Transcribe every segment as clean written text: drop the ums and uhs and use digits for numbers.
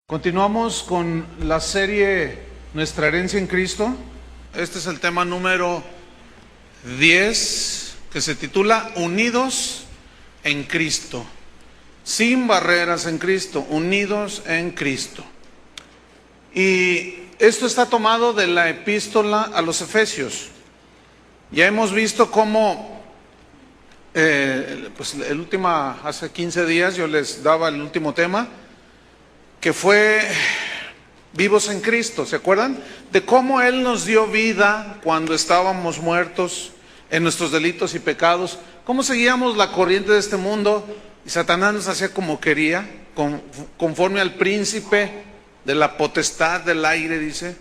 Continuamos con la serie Nuestra herencia en Cristo. Este es el tema número 10, que se titula Unidos en Cristo. Sin barreras en Cristo, unidos en Cristo. Y esto está tomado de la epístola a los Efesios. Ya hemos visto cómo, hace 15 días yo les daba el último tema, que fue vivos en Cristo. ¿Se acuerdan? De cómo Él nos dio vida cuando estábamos muertos en nuestros delitos y pecados, cómo seguíamos la corriente de este mundo y Satanás nos hacía como quería, conforme al príncipe de la potestad del aire, dice.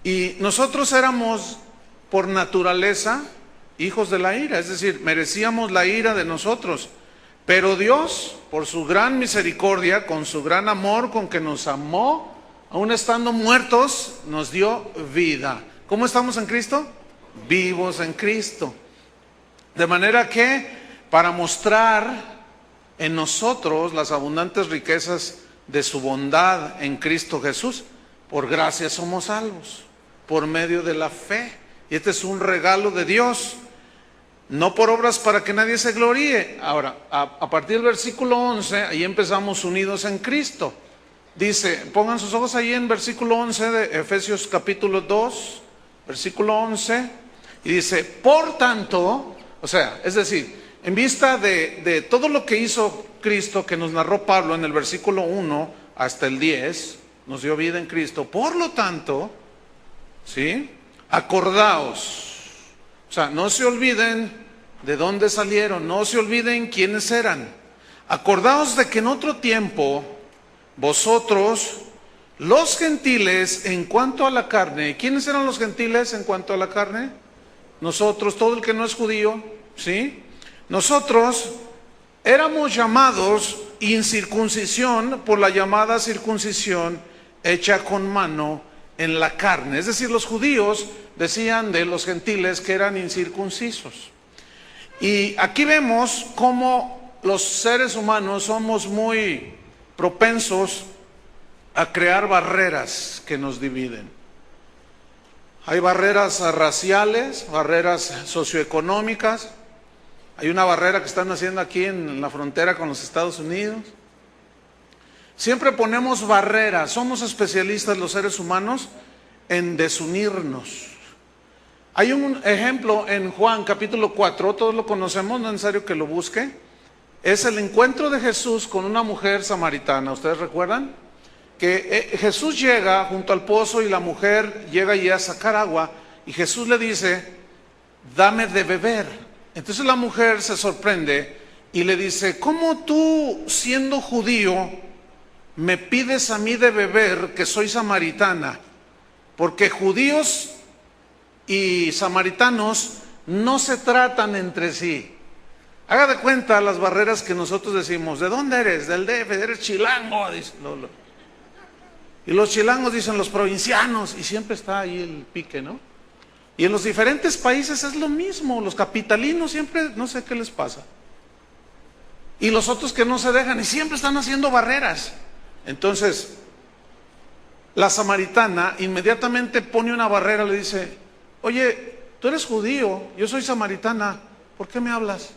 Y nosotros éramos por naturaleza hijos de la ira, es decir, merecíamos la ira de nosotros. Pero Dios, por su gran misericordia, con su gran amor con que nos amó, aún estando muertos, nos dio vida. ¿Cómo estamos en Cristo? Vivos en Cristo. De manera que, para mostrar en nosotros las abundantes riquezas de su bondad en Cristo Jesús, por gracia somos salvos, por medio de la fe. Y este es un regalo de Dios. No por obras para que nadie se gloríe. Ahora, a partir del versículo 11, ahí empezamos unidos en Cristo. Dice, pongan sus ojos ahí en versículo 11 de Efesios capítulo 2, versículo 11, y dice, por tanto, o sea, es decir, en vista de todo lo que hizo Cristo, que nos narró Pablo en el versículo 1 hasta el 10, nos dio vida en Cristo, por lo tanto, ¿sí? Acordaos. O sea, no se olviden de dónde salieron, no se olviden quiénes eran. Acordaos de que en otro tiempo, vosotros, los gentiles, en cuanto a la carne, ¿quiénes eran los gentiles en cuanto a la carne? Nosotros, todo el que no es judío, ¿sí? Nosotros éramos llamados incircuncisión por la llamada circuncisión hecha con mano en la carne. Es decir, los judíos decían de los gentiles que eran incircuncisos. Y aquí vemos cómo los seres humanos somos muy propensos a crear barreras que nos dividen. Hay barreras raciales, barreras socioeconómicas. Hay una barrera que están haciendo aquí en la frontera con los Estados Unidos. Siempre ponemos barreras. Somos especialistas los seres humanos en desunirnos. Hay un ejemplo en Juan capítulo 4, todos lo conocemos, no es necesario que lo busque. Es el encuentro de Jesús con una mujer samaritana. ¿Ustedes recuerdan? Que Jesús llega junto al pozo y la mujer llega allí a sacar agua y Jesús le dice, dame de beber. Entonces la mujer se sorprende y le dice, ¿cómo tú, siendo judío, me pides a mí de beber que soy samaritana? Porque judíos y samaritanos no se tratan entre sí. Haga de cuenta las barreras que nosotros decimos, ¿de dónde eres? Del DF, eres chilango. Dice, y los chilangos dicen los provincianos, y siempre está ahí el pique, ¿no? Y en los diferentes países es lo mismo, los capitalinos siempre, no sé qué les pasa. Y los otros que no se dejan, y siempre están haciendo barreras. Entonces, la samaritana inmediatamente pone una barrera, le dice, oye, tú eres judío, yo soy samaritana, ¿por qué me hablas?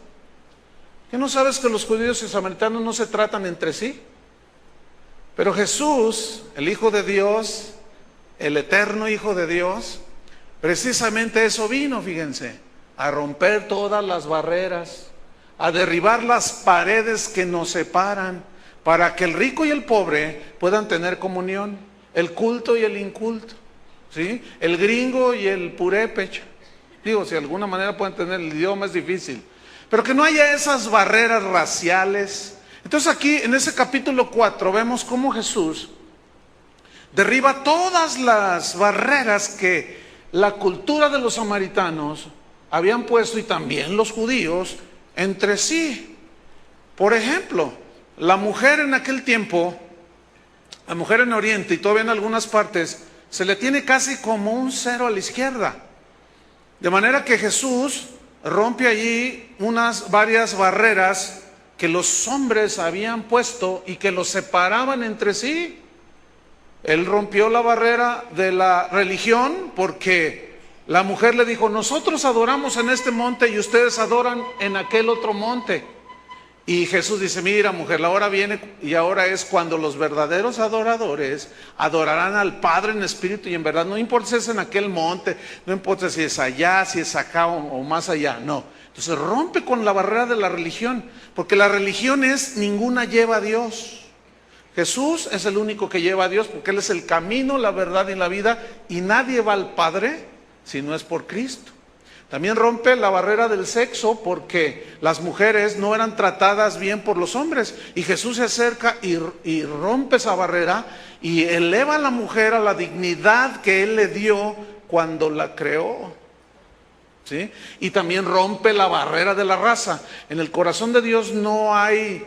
¿Qué no sabes que los judíos y samaritanos no se tratan entre sí? Pero Jesús, el Hijo de Dios, el eterno Hijo de Dios, precisamente eso vino, fíjense, a romper todas las barreras, a derribar las paredes que nos separan, para que el rico y el pobre puedan tener comunión, el culto y el inculto, ¿sí? El gringo y el purépecha. Digo, si de alguna manera pueden tener, el idioma es difícil, pero que no haya esas barreras raciales. Entonces aquí en ese capítulo 4 vemos cómo Jesús derriba todas las barreras que la cultura de los samaritanos habían puesto y también los judíos entre sí. Por ejemplo, la mujer en aquel tiempo, la mujer en Oriente y todavía en algunas partes, se le tiene casi como un cero a la izquierda. De manera que Jesús rompe allí varias barreras que los hombres habían puesto y que los separaban entre sí. Él rompió la barrera de la religión porque la mujer le dijo, nosotros adoramos en este monte y ustedes adoran en aquel otro monte. Y Jesús dice, mira mujer, la hora viene y ahora es cuando los verdaderos adoradores adorarán al Padre en espíritu y en verdad. No importa si es en aquel monte, no importa si es allá, si es acá o más allá, no. Entonces rompe con la barrera de la religión, porque la religión es ninguna lleva a Dios. Jesús es el único que lleva a Dios porque Él es el camino, la verdad y la vida, y nadie va al Padre si no es por Cristo. También rompe la barrera del sexo porque las mujeres no eran tratadas bien por los hombres. Y Jesús se acerca y rompe esa barrera y eleva a la mujer a la dignidad que Él le dio cuando la creó. ¿Sí? Y también rompe la barrera de la raza. En el corazón de Dios no hay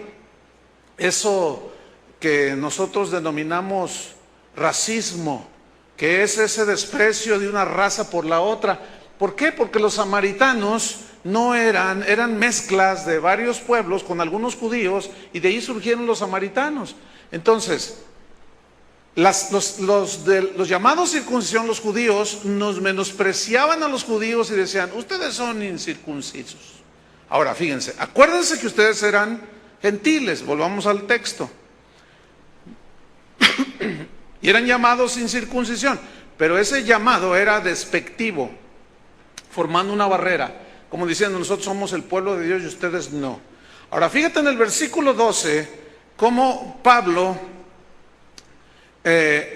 eso que nosotros denominamos racismo, que es ese desprecio de una raza por la otra. ¿Por qué? Porque los samaritanos no eran mezclas de varios pueblos con algunos judíos y de ahí surgieron los samaritanos. Entonces, los llamados circuncisión, los judíos, nos menospreciaban a los judíos y decían, ustedes son incircuncisos. Ahora, fíjense, acuérdense que ustedes eran gentiles, volvamos al texto. Y eran llamados sin circuncisión, pero ese llamado era despectivo, formando una barrera, como diciendo, nosotros somos el pueblo de Dios y ustedes no. Ahora, fíjate en el versículo 12, cómo Pablo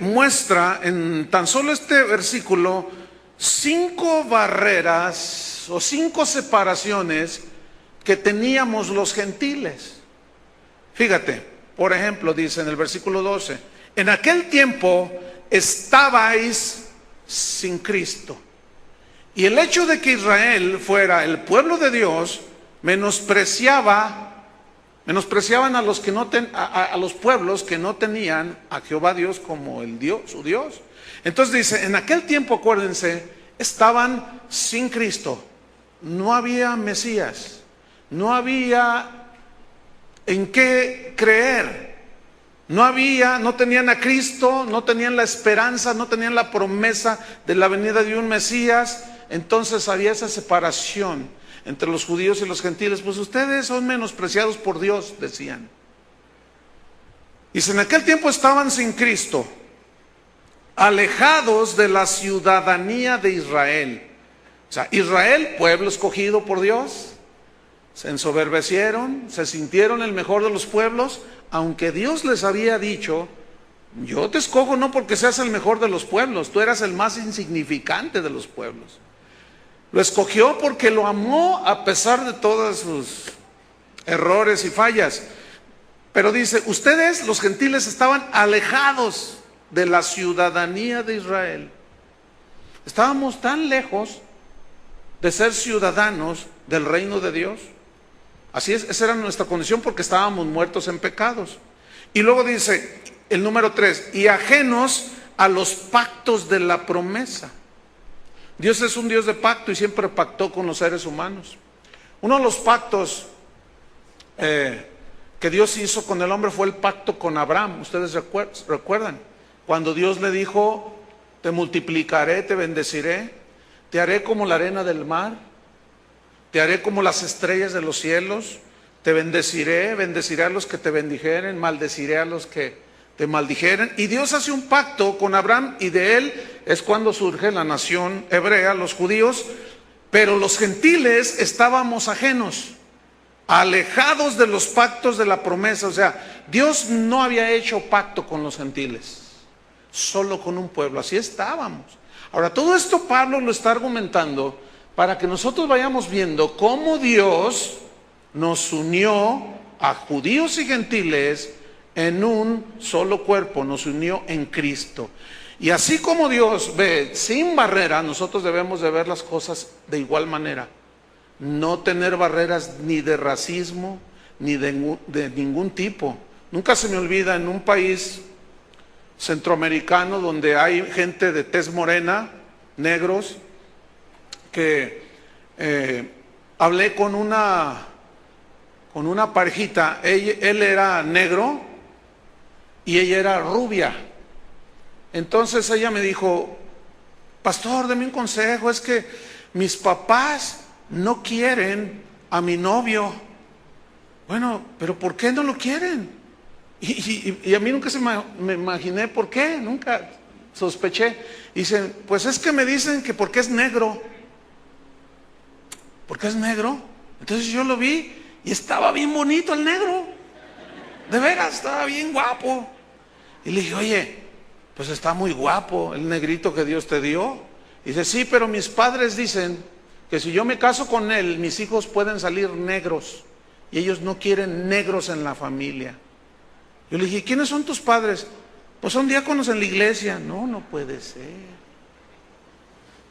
muestra en tan solo este versículo 5 barreras o 5 separaciones que teníamos los gentiles. Fíjate, por ejemplo, dice en el versículo 12, en aquel tiempo estabais sin Cristo. Y el hecho de que Israel fuera el pueblo de Dios menospreciaban a los que a los pueblos que no tenían a Jehová Dios como el Dios, su Dios. Entonces dice, en aquel tiempo, acuérdense, estaban sin Cristo. No había Mesías, no había en qué creer. No tenían a Cristo, no tenían la esperanza, no tenían la promesa de la venida de un Mesías. Entonces había esa separación entre los judíos y los gentiles. Pues ustedes son menospreciados por Dios, decían. Dice, en aquel tiempo estaban sin Cristo, alejados de la ciudadanía de Israel. O sea, Israel, pueblo escogido por Dios, se ensoberbecieron, se sintieron el mejor de los pueblos, aunque Dios les había dicho, yo te escojo no porque seas el mejor de los pueblos, tú eras el más insignificante de los pueblos. Lo escogió porque lo amó a pesar de todos sus errores y fallas. Pero dice, ustedes, los gentiles, estaban alejados de la ciudadanía de Israel. Estábamos tan lejos de ser ciudadanos del reino de Dios. Así es, esa era nuestra condición porque estábamos muertos en pecados. Y luego dice el número 3, y ajenos a los pactos de la promesa. Dios es un Dios de pacto y siempre pactó con los seres humanos. Uno de los pactos que Dios hizo con el hombre fue el pacto con Abraham. Ustedes recuerdan, cuando Dios le dijo, te multiplicaré, te bendeciré, te haré como la arena del mar, te haré como las estrellas de los cielos, te bendeciré, bendeciré a los que te bendijeren, maldeciré a los que te maldijeren. Y Dios hace un pacto con Abraham y de él es cuando surge la nación hebrea, los judíos. Pero los gentiles estábamos ajenos, alejados de los pactos de la promesa. O sea, Dios no había hecho pacto con los gentiles, solo con un pueblo. Así estábamos. Ahora, todo esto Pablo lo está argumentando para que nosotros vayamos viendo cómo Dios nos unió a judíos y gentiles en un solo cuerpo, nos unió en Cristo. Y así como Dios ve sin barrera, nosotros debemos de ver las cosas de igual manera. No tener barreras ni de racismo, ni de ningún tipo. Nunca se me olvida en un país centroamericano donde hay gente de tez morena, negros, que hablé con una parejita. Él era negro y ella era rubia. Entonces ella me dijo, pastor, deme un consejo, es que mis papás no quieren a mi novio. Bueno, pero ¿por qué no lo quieren? Y a mí nunca me imaginé por qué, nunca sospeché. Y dicen, pues es que me dicen que porque es negro. ¿Por qué es negro? Entonces yo lo vi y estaba bien bonito el negro. De veras, estaba bien guapo. Y le dije, oye, pues está muy guapo el negrito que Dios te dio. Y dice, sí, pero mis padres dicen que si yo me caso con él, mis hijos pueden salir negros. Y ellos no quieren negros en la familia. Yo le dije, ¿quiénes son tus padres? Pues son diáconos en la iglesia. No, no puede ser.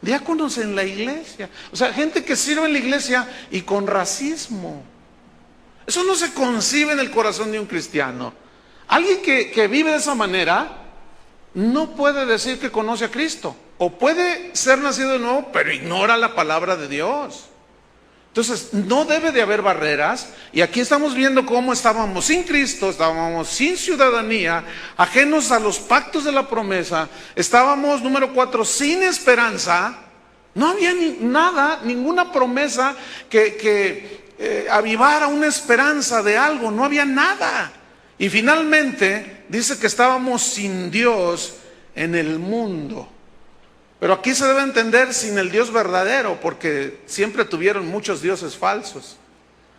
Diáconos en la iglesia. O sea, gente que sirve en la iglesia y con racismo. Eso no se concibe en el corazón de un cristiano. Alguien que vive de esa manera no puede decir que conoce a Cristo. O puede ser nacido de nuevo, pero ignora la palabra de Dios. Entonces, no debe de haber barreras. Y aquí estamos viendo cómo estábamos sin Cristo, estábamos sin ciudadanía, ajenos a los pactos de la promesa. Estábamos, número 4, sin esperanza. No había nada, ninguna promesa que avivara una esperanza de algo. No había nada. Y finalmente dice que estábamos sin Dios en el mundo. Pero aquí se debe entender sin el Dios verdadero, porque siempre tuvieron muchos dioses falsos.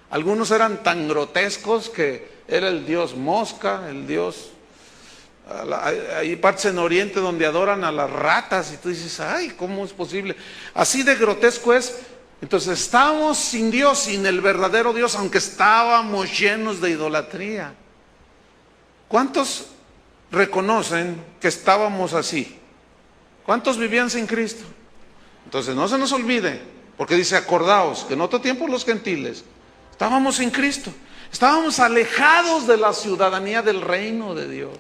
Algunos eran tan grotescos que era el dios mosca, el dios... Hay partes en Oriente donde adoran a las ratas y tú dices, ay, ¿cómo es posible? Así de grotesco es. Entonces estábamos sin Dios, sin el verdadero Dios, aunque estábamos llenos de idolatría. ¿Cuántos reconocen que estábamos así? ¿Cuántos vivían sin Cristo? Entonces no se nos olvide, porque dice, acordaos que en otro tiempo los gentiles estábamos sin Cristo, estábamos alejados de la ciudadanía del reino de Dios,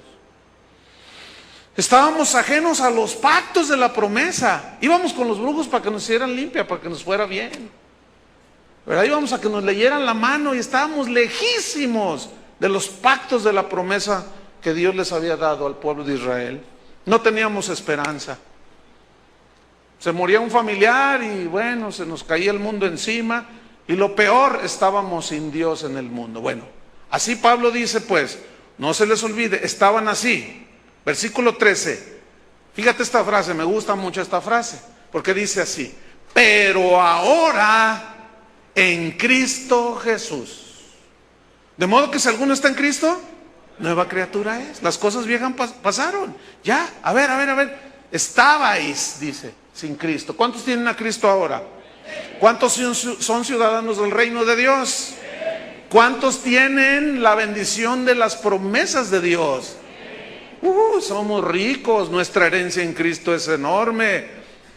estábamos ajenos a los pactos de la promesa, íbamos con los brujos para que nos hicieran limpia, para que nos fuera bien, ¿verdad? Íbamos a que nos leyeran la mano y estábamos lejísimos de los pactos de la promesa que Dios les había dado al pueblo de Israel. No teníamos esperanza. Se moría un familiar y bueno, se nos caía el mundo encima. Y lo peor, estábamos sin Dios en el mundo. Bueno, así Pablo dice pues, no se les olvide, estaban así. Versículo 13. Fíjate esta frase, me gusta mucho esta frase, porque dice así, pero ahora en Cristo Jesús. De modo que si alguno está en Cristo, nueva criatura es. Las cosas viejas pasaron. Ya, a ver. Estabais, dice, sin Cristo. ¿Cuántos tienen a Cristo ahora? ¿Cuántos son ciudadanos del reino de Dios? ¿Cuántos tienen la bendición de las promesas de Dios? Somos ricos, nuestra herencia en Cristo es enorme.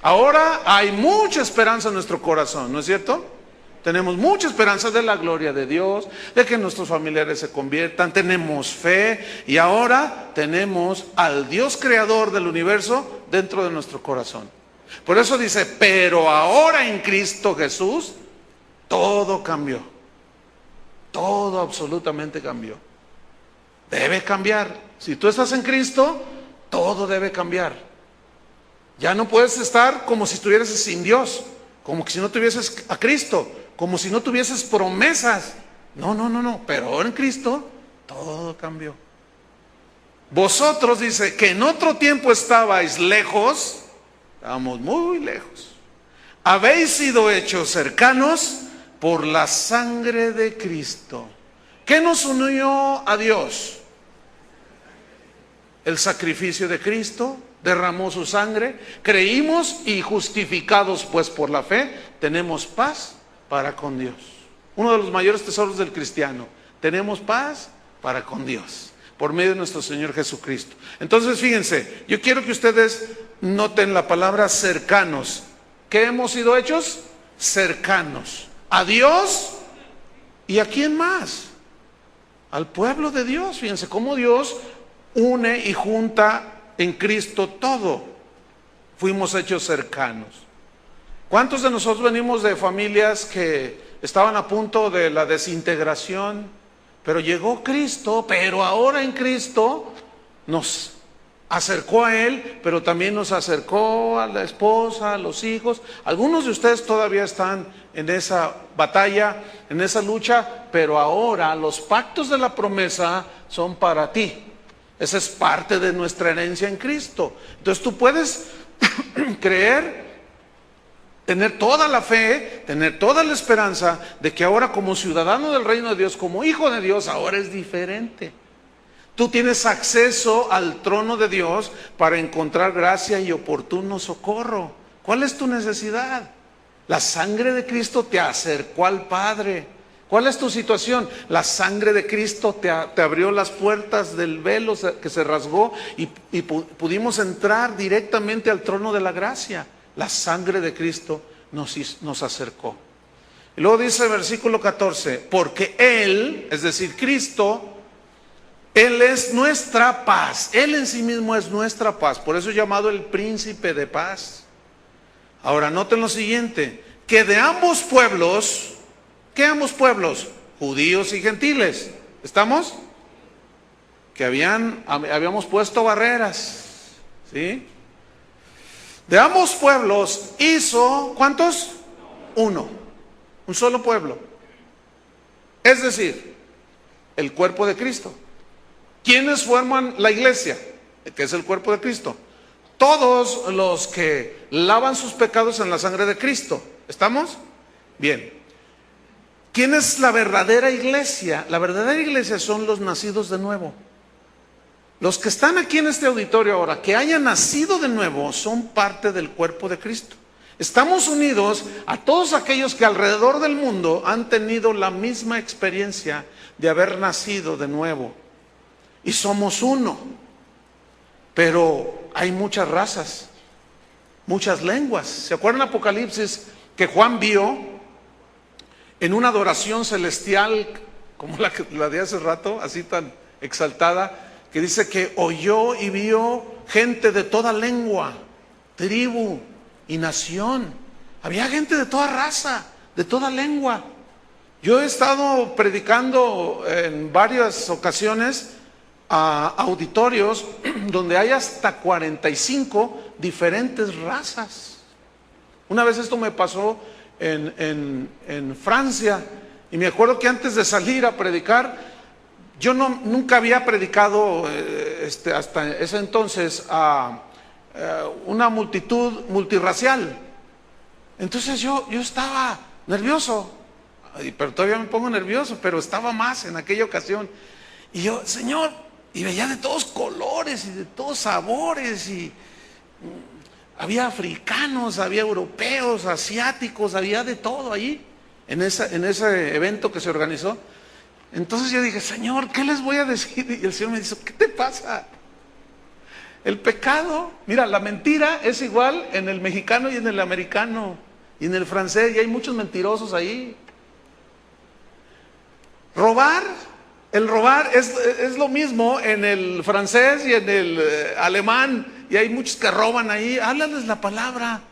Ahora hay mucha esperanza en nuestro corazón, ¿no es cierto? Tenemos mucha esperanza de la gloria de Dios, de que nuestros familiares se conviertan, tenemos fe y ahora tenemos al Dios creador del universo dentro de nuestro corazón. Por eso dice, pero ahora en Cristo Jesús todo cambió, todo absolutamente cambió. Debe cambiar. Si tú estás en Cristo, todo debe cambiar. Ya no puedes estar como si estuvieras sin Dios, como que si no tuvieses a Cristo, como si no tuvieses promesas. No, pero ahora en Cristo todo cambió. Vosotros, dice, que en otro tiempo estabais lejos, estábamos muy lejos, habéis sido hechos cercanos por la sangre de Cristo. ¿Qué nos unió a Dios? El sacrificio de Cristo, derramó su sangre, creímos y justificados pues por la fe, tenemos paz para con Dios. Uno de los mayores tesoros del cristiano, tenemos paz para con Dios, por medio de nuestro Señor Jesucristo. Entonces fíjense, yo quiero que ustedes noten la palabra cercanos. ¿Qué hemos sido hechos? Cercanos. A Dios y a quién más. Al pueblo de Dios. Fíjense cómo Dios une y junta en Cristo todo. Fuimos hechos cercanos. ¿Cuántos de nosotros venimos de familias que estaban a punto de la desintegración? Pero llegó Cristo, pero ahora en Cristo nos acercó a Él, pero también nos acercó a la esposa, a los hijos. Algunos de ustedes todavía están en esa batalla, en esa lucha, pero ahora los pactos de la promesa son para ti. Esa es parte de nuestra herencia en Cristo. Entonces tú puedes creer, tener toda la fe, tener toda la esperanza de que ahora como ciudadano del reino de Dios, como hijo de Dios, ahora es diferente. Tú tienes acceso al trono de Dios para encontrar gracia y oportuno socorro. ¿Cuál es tu necesidad? La sangre de Cristo te acercó al Padre. ¿Cuál es tu situación? La sangre de Cristo te abrió las puertas del velo que se rasgó y pudimos entrar directamente al trono de la gracia. La sangre de Cristo nos acercó. Y luego dice el versículo 14, porque Él, es decir, Cristo, Él es nuestra paz. Él en sí mismo es nuestra paz. Por eso es llamado el príncipe de paz. Ahora noten lo siguiente, que de ambos pueblos, ¿qué ambos pueblos? Judíos y gentiles. ¿Estamos? Que habíamos puesto barreras. ¿Sí? De ambos pueblos hizo, ¿cuántos? Uno. Un solo pueblo. Es decir, el cuerpo de Cristo. ¿Quiénes forman la iglesia? Que es el cuerpo de Cristo. Todos los que lavan sus pecados en la sangre de Cristo. ¿Estamos? Bien. ¿Quién es la verdadera iglesia? La verdadera iglesia son los nacidos de nuevo. Los que están aquí en este auditorio ahora, que hayan nacido de nuevo, son parte del cuerpo de Cristo. Estamos unidos a todos aquellos que alrededor del mundo han tenido la misma experiencia de haber nacido de nuevo. Y somos uno. Pero hay muchas razas, muchas lenguas. ¿Se acuerdan en Apocalipsis que Juan vio en una adoración celestial como la de hace rato, así tan exaltada, que dice que oyó y vio gente de toda lengua, tribu y nación? Había gente de toda raza, de toda lengua. Yo he estado predicando en varias ocasiones a auditorios donde hay hasta 45 diferentes razas. Una vez esto me pasó en Francia, y me acuerdo que antes de salir a predicar, yo nunca había predicado hasta ese entonces a una multitud multirracial. Entonces yo estaba nervioso, pero todavía me pongo nervioso, pero estaba más en aquella ocasión. Y yo, Señor, y veía de todos colores y de todos sabores, y había africanos, había europeos, asiáticos, había de todo ahí, en ese evento que se organizó. Entonces yo dije, Señor, ¿qué les voy a decir? Y el Señor me dice, ¿qué te pasa? El pecado, mira, la mentira es igual en el mexicano y en el americano y en el francés, y hay muchos mentirosos ahí. El robar es lo mismo en el francés y en el alemán, y hay muchos que roban ahí. Háblales la palabra.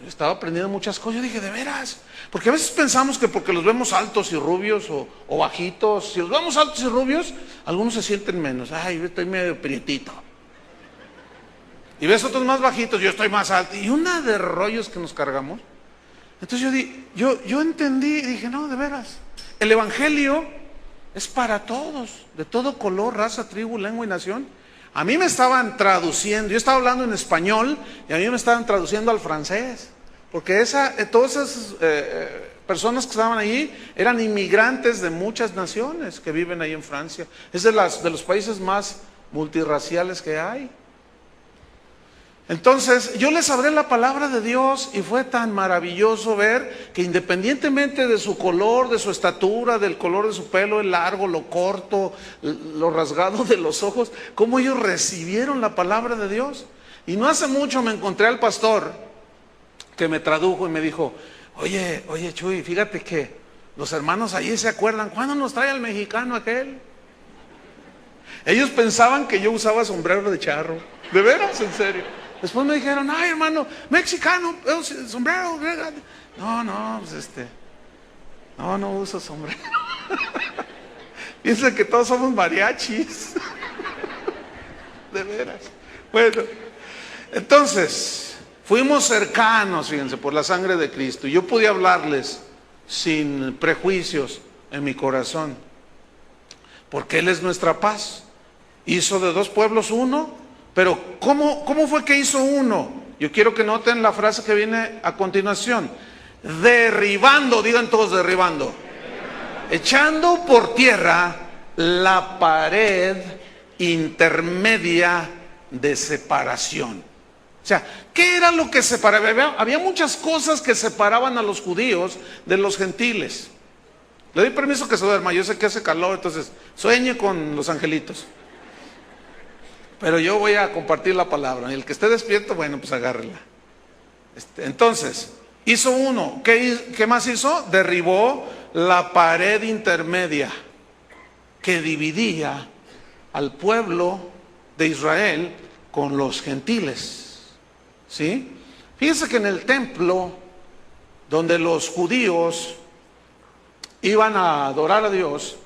Yo estaba aprendiendo muchas cosas. Yo dije, de veras, porque a veces pensamos que porque los vemos altos y rubios o bajitos, si los vemos altos y rubios, algunos se sienten menos. Ay, yo estoy medio prietito. Y ves otros más bajitos, yo estoy más alto. Y una de rollos que nos cargamos. Entonces yo entendí y dije, no, de veras, el evangelio es para todos, de todo color, raza, tribu, lengua y nación. A mí me estaban traduciendo, yo estaba hablando en español y a mí me estaban traduciendo al francés, porque todas esas personas que estaban ahí eran inmigrantes de muchas naciones que viven ahí en Francia. Es de los países más multirraciales que hay. Entonces yo les hablé la palabra de Dios y fue tan maravilloso ver que independientemente de su color, de su estatura, del color de su pelo, el largo, lo corto, lo rasgado de los ojos, cómo ellos recibieron la palabra de Dios. Y no hace mucho me encontré al pastor que me tradujo y me dijo, oye Chuy, fíjate que los hermanos allí se acuerdan, ¿cuándo nos trae el mexicano aquel? Ellos pensaban que yo usaba sombrero de charro, de veras, en serio. Después me dijeron, ay hermano, mexicano, sombrero. No, pues no uso sombrero. Piensan que todos somos mariachis. De veras. Bueno, entonces, fuimos cercanos, fíjense, por la sangre de Cristo. Y yo pude hablarles sin prejuicios en mi corazón, porque Él es nuestra paz. Hizo de dos pueblos uno, pero ¿cómo fue que hizo uno? Yo quiero que noten la frase que viene a continuación. Derribando, digan todos derribando. Echando por tierra la pared intermedia de separación. O sea, ¿qué era lo que separaba? Había muchas cosas que separaban a los judíos de los gentiles. Le doy permiso que se duerma, yo sé que hace calor, entonces sueñe con los angelitos. Pero yo voy a compartir la palabra. Y el que esté despierto, bueno, pues agárrela. Entonces, hizo uno. ¿Qué más hizo? Derribó la pared intermedia que dividía al pueblo de Israel con los gentiles. ¿Sí? Fíjense que en el templo donde los judíos iban a adorar a Dios,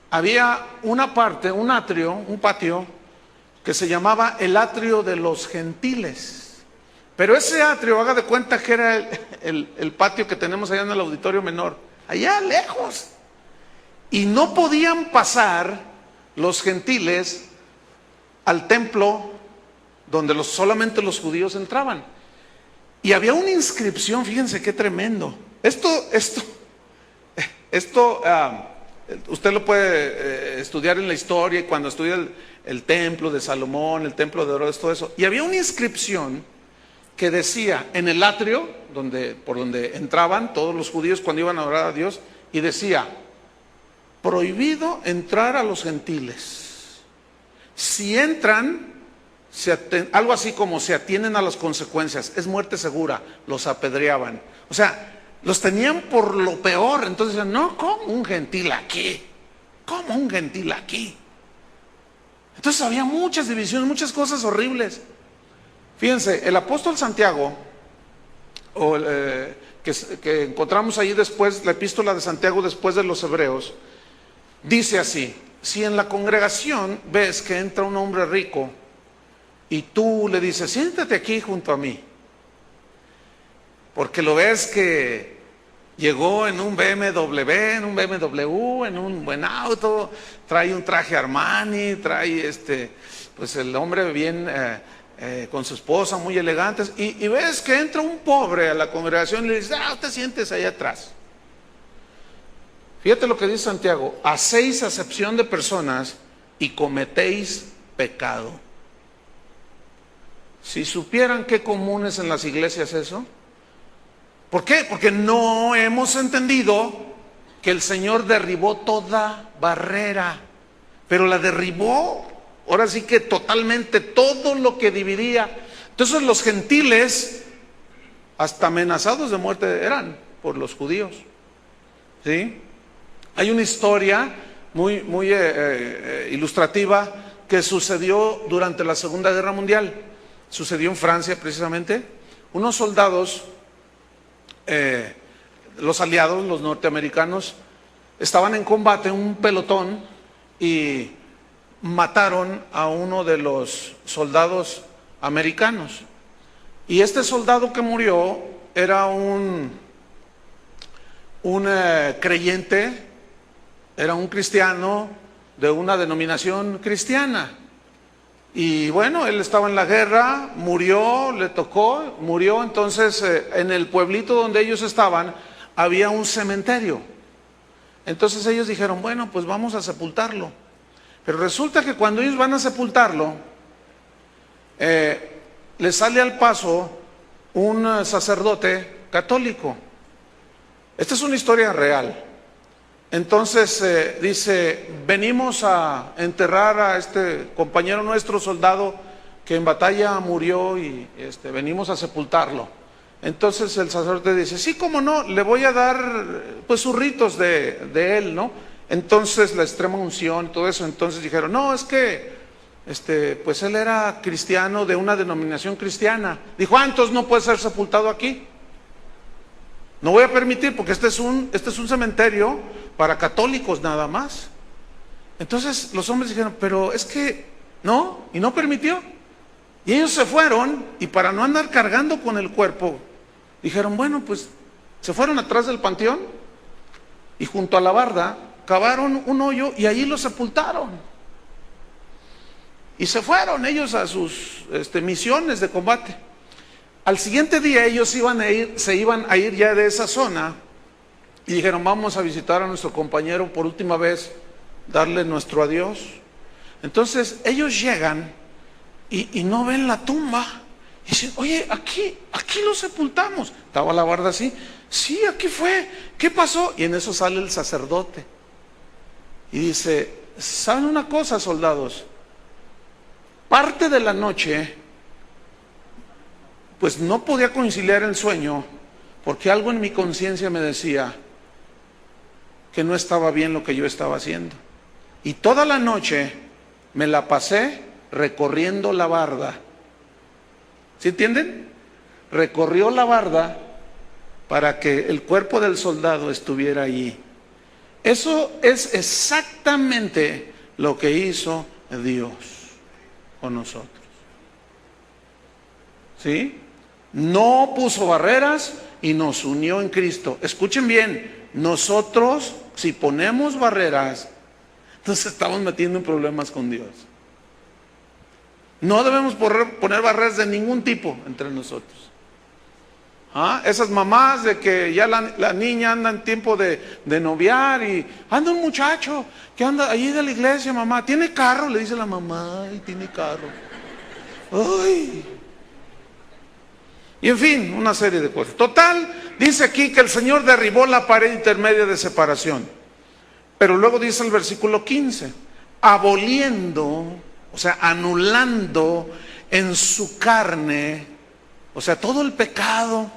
había una parte, un atrio, un patio, que se llamaba el atrio de los gentiles. Pero ese atrio, haga de cuenta que era el patio que tenemos allá en el auditorio menor, allá lejos. Y no podían pasar los gentiles al templo donde solamente los judíos entraban. Y había una inscripción, fíjense qué tremendo. Esto usted lo puede estudiar en la historia, y cuando estudia el templo de Salomón, el templo de Herodes, todo eso. Y había una inscripción que decía, en el atrio, por donde entraban todos los judíos cuando iban a adorar a Dios, y decía, prohibido entrar a los gentiles. Si entran, algo así como se atienen a las consecuencias, es muerte segura, los apedreaban. O sea, los tenían por lo peor. Entonces decían, no, ¿cómo un gentil aquí? ¿Cómo un gentil aquí? Entonces había muchas divisiones, muchas cosas horribles. Fíjense, el apóstol Santiago, que encontramos ahí después, la epístola de Santiago después de los Hebreos, dice así: si en la congregación ves que entra un hombre rico y tú le dices, siéntate aquí junto a mí, porque lo ves que llegó en un BMW, en un buen auto, trae un traje Armani, trae pues el hombre bien con su esposa, muy elegantes, y ves que entra un pobre a la congregación y le dices, te sientes ahí atrás. Fíjate lo que dice Santiago: hacéis acepción de personas y cometéis pecado. Si supieran qué común es en las iglesias eso. ¿Por qué? Porque no hemos entendido que el Señor derribó toda barrera, pero la derribó, ahora sí que totalmente, todo lo que dividía. Entonces los gentiles, hasta amenazados de muerte eran por los judíos. ¿Sí? Hay una historia muy ilustrativa que sucedió durante la Segunda Guerra Mundial. Sucedió en Francia precisamente. Unos soldados, los aliados, los norteamericanos, estaban en combate, un pelotón, y mataron a uno de los soldados americanos. Y este soldado que murió era un creyente, era un cristiano de una denominación cristiana. Y bueno, él estaba en la guerra, murió, le tocó, murió. Entonces en el pueblito donde ellos estaban había un cementerio. Entonces ellos dijeron, bueno, pues vamos a sepultarlo. Pero resulta que cuando ellos van a sepultarlo, le sale al paso un sacerdote católico. Esta es una historia real. Entonces dice, venimos a enterrar a este compañero nuestro, soldado, que en batalla murió, y venimos a sepultarlo. Entonces el sacerdote dice, sí, cómo no, le voy a dar pues sus ritos de él, ¿no? Entonces la extrema unción y todo eso. Entonces dijeron, no, es que pues él era cristiano de una denominación cristiana. Dijo, entonces no puede ser sepultado aquí. No voy a permitir, porque este es un cementerio para católicos nada más. Entonces los hombres dijeron, pero es que no, y no permitió. Y ellos se fueron, y para no andar cargando con el cuerpo, dijeron, bueno, pues se fueron atrás del panteón y junto a la barda cavaron un hoyo y allí lo sepultaron. Y se fueron ellos a sus misiones de combate. Al siguiente día ellos se iban a ir ya de esa zona y dijeron, vamos a visitar a nuestro compañero por última vez, darle nuestro adiós. Entonces ellos llegan y no ven la tumba. Y dicen, oye, aquí lo sepultamos. Estaba la barda así. Sí, aquí fue. ¿Qué pasó? Y en eso sale el sacerdote. Y dice, ¿saben una cosa, soldados? Parte de la noche, pues no podía conciliar el sueño, porque algo en mi conciencia me decía que no estaba bien lo que yo estaba haciendo. Y toda la noche me la pasé recorriendo la barda. ¿Sí entienden? Recorrió la barda para que el cuerpo del soldado estuviera allí. Eso es exactamente lo que hizo Dios con nosotros. ¿Sí? No puso barreras y nos unió en Cristo. Escuchen bien, nosotros si ponemos barreras, entonces estamos metiendo en problemas con Dios. No debemos poner barreras de ningún tipo entre nosotros. Esas mamás de que ya la niña anda en tiempo de noviar y anda un muchacho que anda allí de la iglesia, mamá, ¿tiene carro? Le dice la mamá, y tiene carro. Ay. Y en fin, una serie de cosas. Total, dice aquí que el Señor derribó la pared intermedia de separación. Pero luego dice el versículo 15, aboliendo, o sea, anulando en su carne, o sea, todo el pecado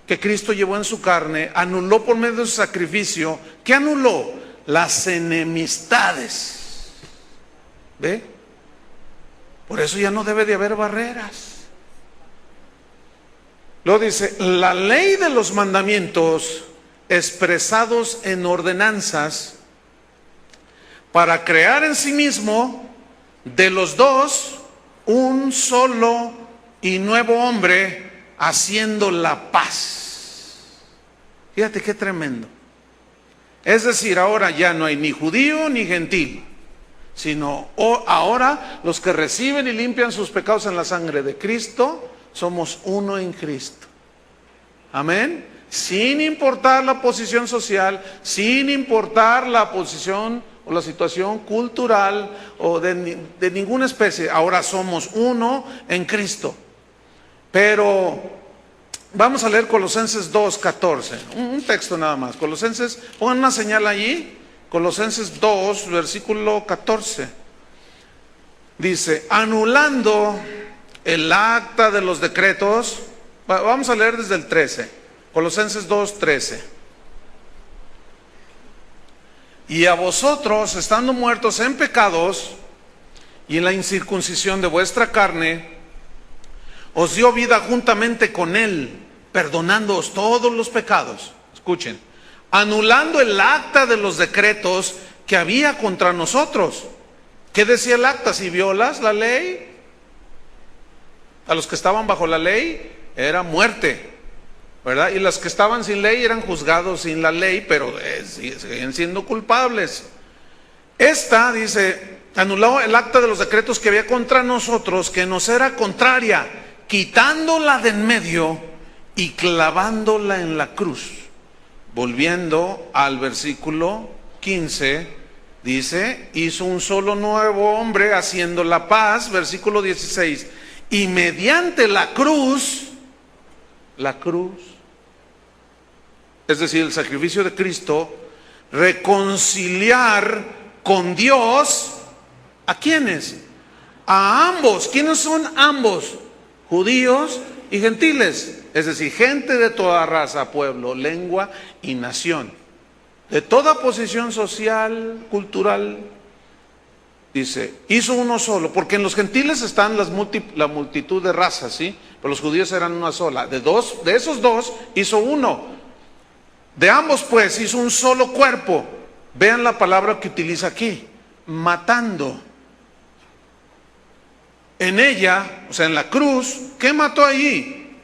que Cristo llevó en su carne, anuló por medio de su sacrificio. ¿Qué anuló? Las enemistades. ¿Ve? Por eso ya no debe de haber barreras. Luego dice, la ley de los mandamientos expresados en ordenanzas para crear en sí mismo de los dos un solo y nuevo hombre, haciendo la paz. Fíjate qué tremendo. Es decir, ahora ya no hay ni judío ni gentil, sino ahora los que reciben y limpian sus pecados en la sangre de Cristo, somos uno en Cristo. Amén. Sin importar la posición social, sin importar la posición o la situación cultural o de ninguna especie, ahora somos uno en Cristo. Pero vamos a leer Colosenses 2:14, un texto nada más. Colosenses, pongan una señal allí, Colosenses 2, versículo 14. Dice, anulando el acta de los decretos, vamos a leer desde el 13, Colosenses 2:13. Y a vosotros, estando muertos en pecados y en la incircuncisión de vuestra carne, os dio vida juntamente con Él, perdonándoos todos los pecados. Escuchen, anulando el acta de los decretos que había contra nosotros. ¿Qué decía el acta? Si violas la ley, a los que estaban bajo la ley era muerte, ¿verdad? Y los que estaban sin ley eran juzgados sin la ley, pero siguen siendo culpables. Esta, dice, anuló el acta de los decretos que había contra nosotros, que nos era contraria, quitándola de en medio y clavándola en la cruz. Volviendo al versículo 15, dice, hizo un solo nuevo hombre haciendo la paz, versículo 16, y mediante la cruz, es decir, el sacrificio de Cristo, reconciliar con Dios, ¿a quiénes? A ambos. ¿Quiénes son ambos? Judíos y gentiles, es decir, gente de toda raza, pueblo, lengua y nación, de toda posición social, cultural. Dice, hizo uno solo, porque en los gentiles están la multitud de razas, ¿sí? Pero los judíos eran una sola. De esos dos hizo uno. De ambos pues hizo un solo cuerpo. Vean la palabra que utiliza aquí, matando. En ella, o sea, en la cruz, ¿qué mató allí?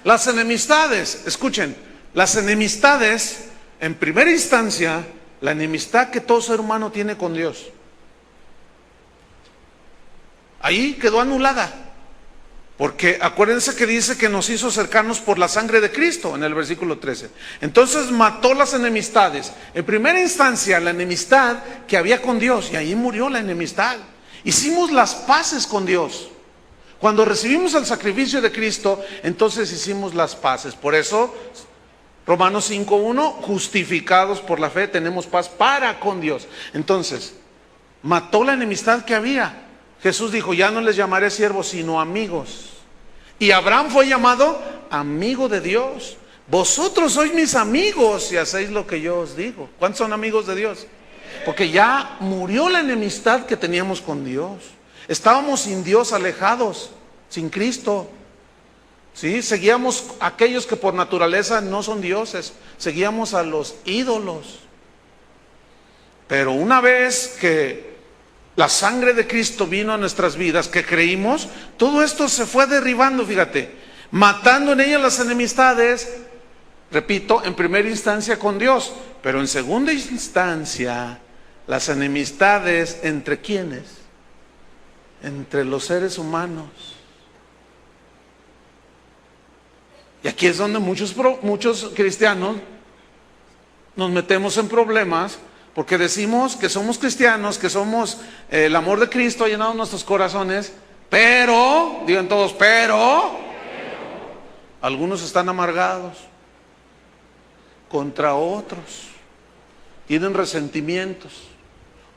Las enemistades. Escuchen, las enemistades, en primera instancia, la enemistad que todo ser humano tiene con Dios. Ahí quedó anulada. Porque acuérdense que dice que nos hizo cercanos por la sangre de Cristo en el versículo 13. Entonces mató las enemistades. En primera instancia, la enemistad que había con Dios, y ahí murió la enemistad. Hicimos las paces con Dios. Cuando recibimos el sacrificio de Cristo, entonces hicimos las paces. Por eso, Romanos 5:1, justificados por la fe, tenemos paz para con Dios. Entonces, mató la enemistad que había. Jesús dijo, ya no les llamaré siervos, sino amigos. Y Abraham fue llamado amigo de Dios. Vosotros sois mis amigos si hacéis lo que yo os digo. ¿Cuántos son amigos de Dios? Porque ya murió la enemistad que teníamos con Dios. Estábamos sin Dios, alejados, sin Cristo. ¿Sí? Seguíamos a aquellos que por naturaleza no son dioses. Seguíamos a los ídolos. Pero una vez que la sangre de Cristo vino a nuestras vidas, que creímos, todo esto se fue derribando, fíjate, matando en ella las enemistades, repito, en primera instancia con Dios, pero en segunda instancia, las enemistades entre ¿quiénes? Entre los seres humanos. Y aquí es donde muchos cristianos nos metemos en problemas, porque decimos que somos cristianos, que somos el amor de Cristo ha llenado nuestros corazones, pero, digan todos, pero algunos están amargados contra otros, tienen resentimientos,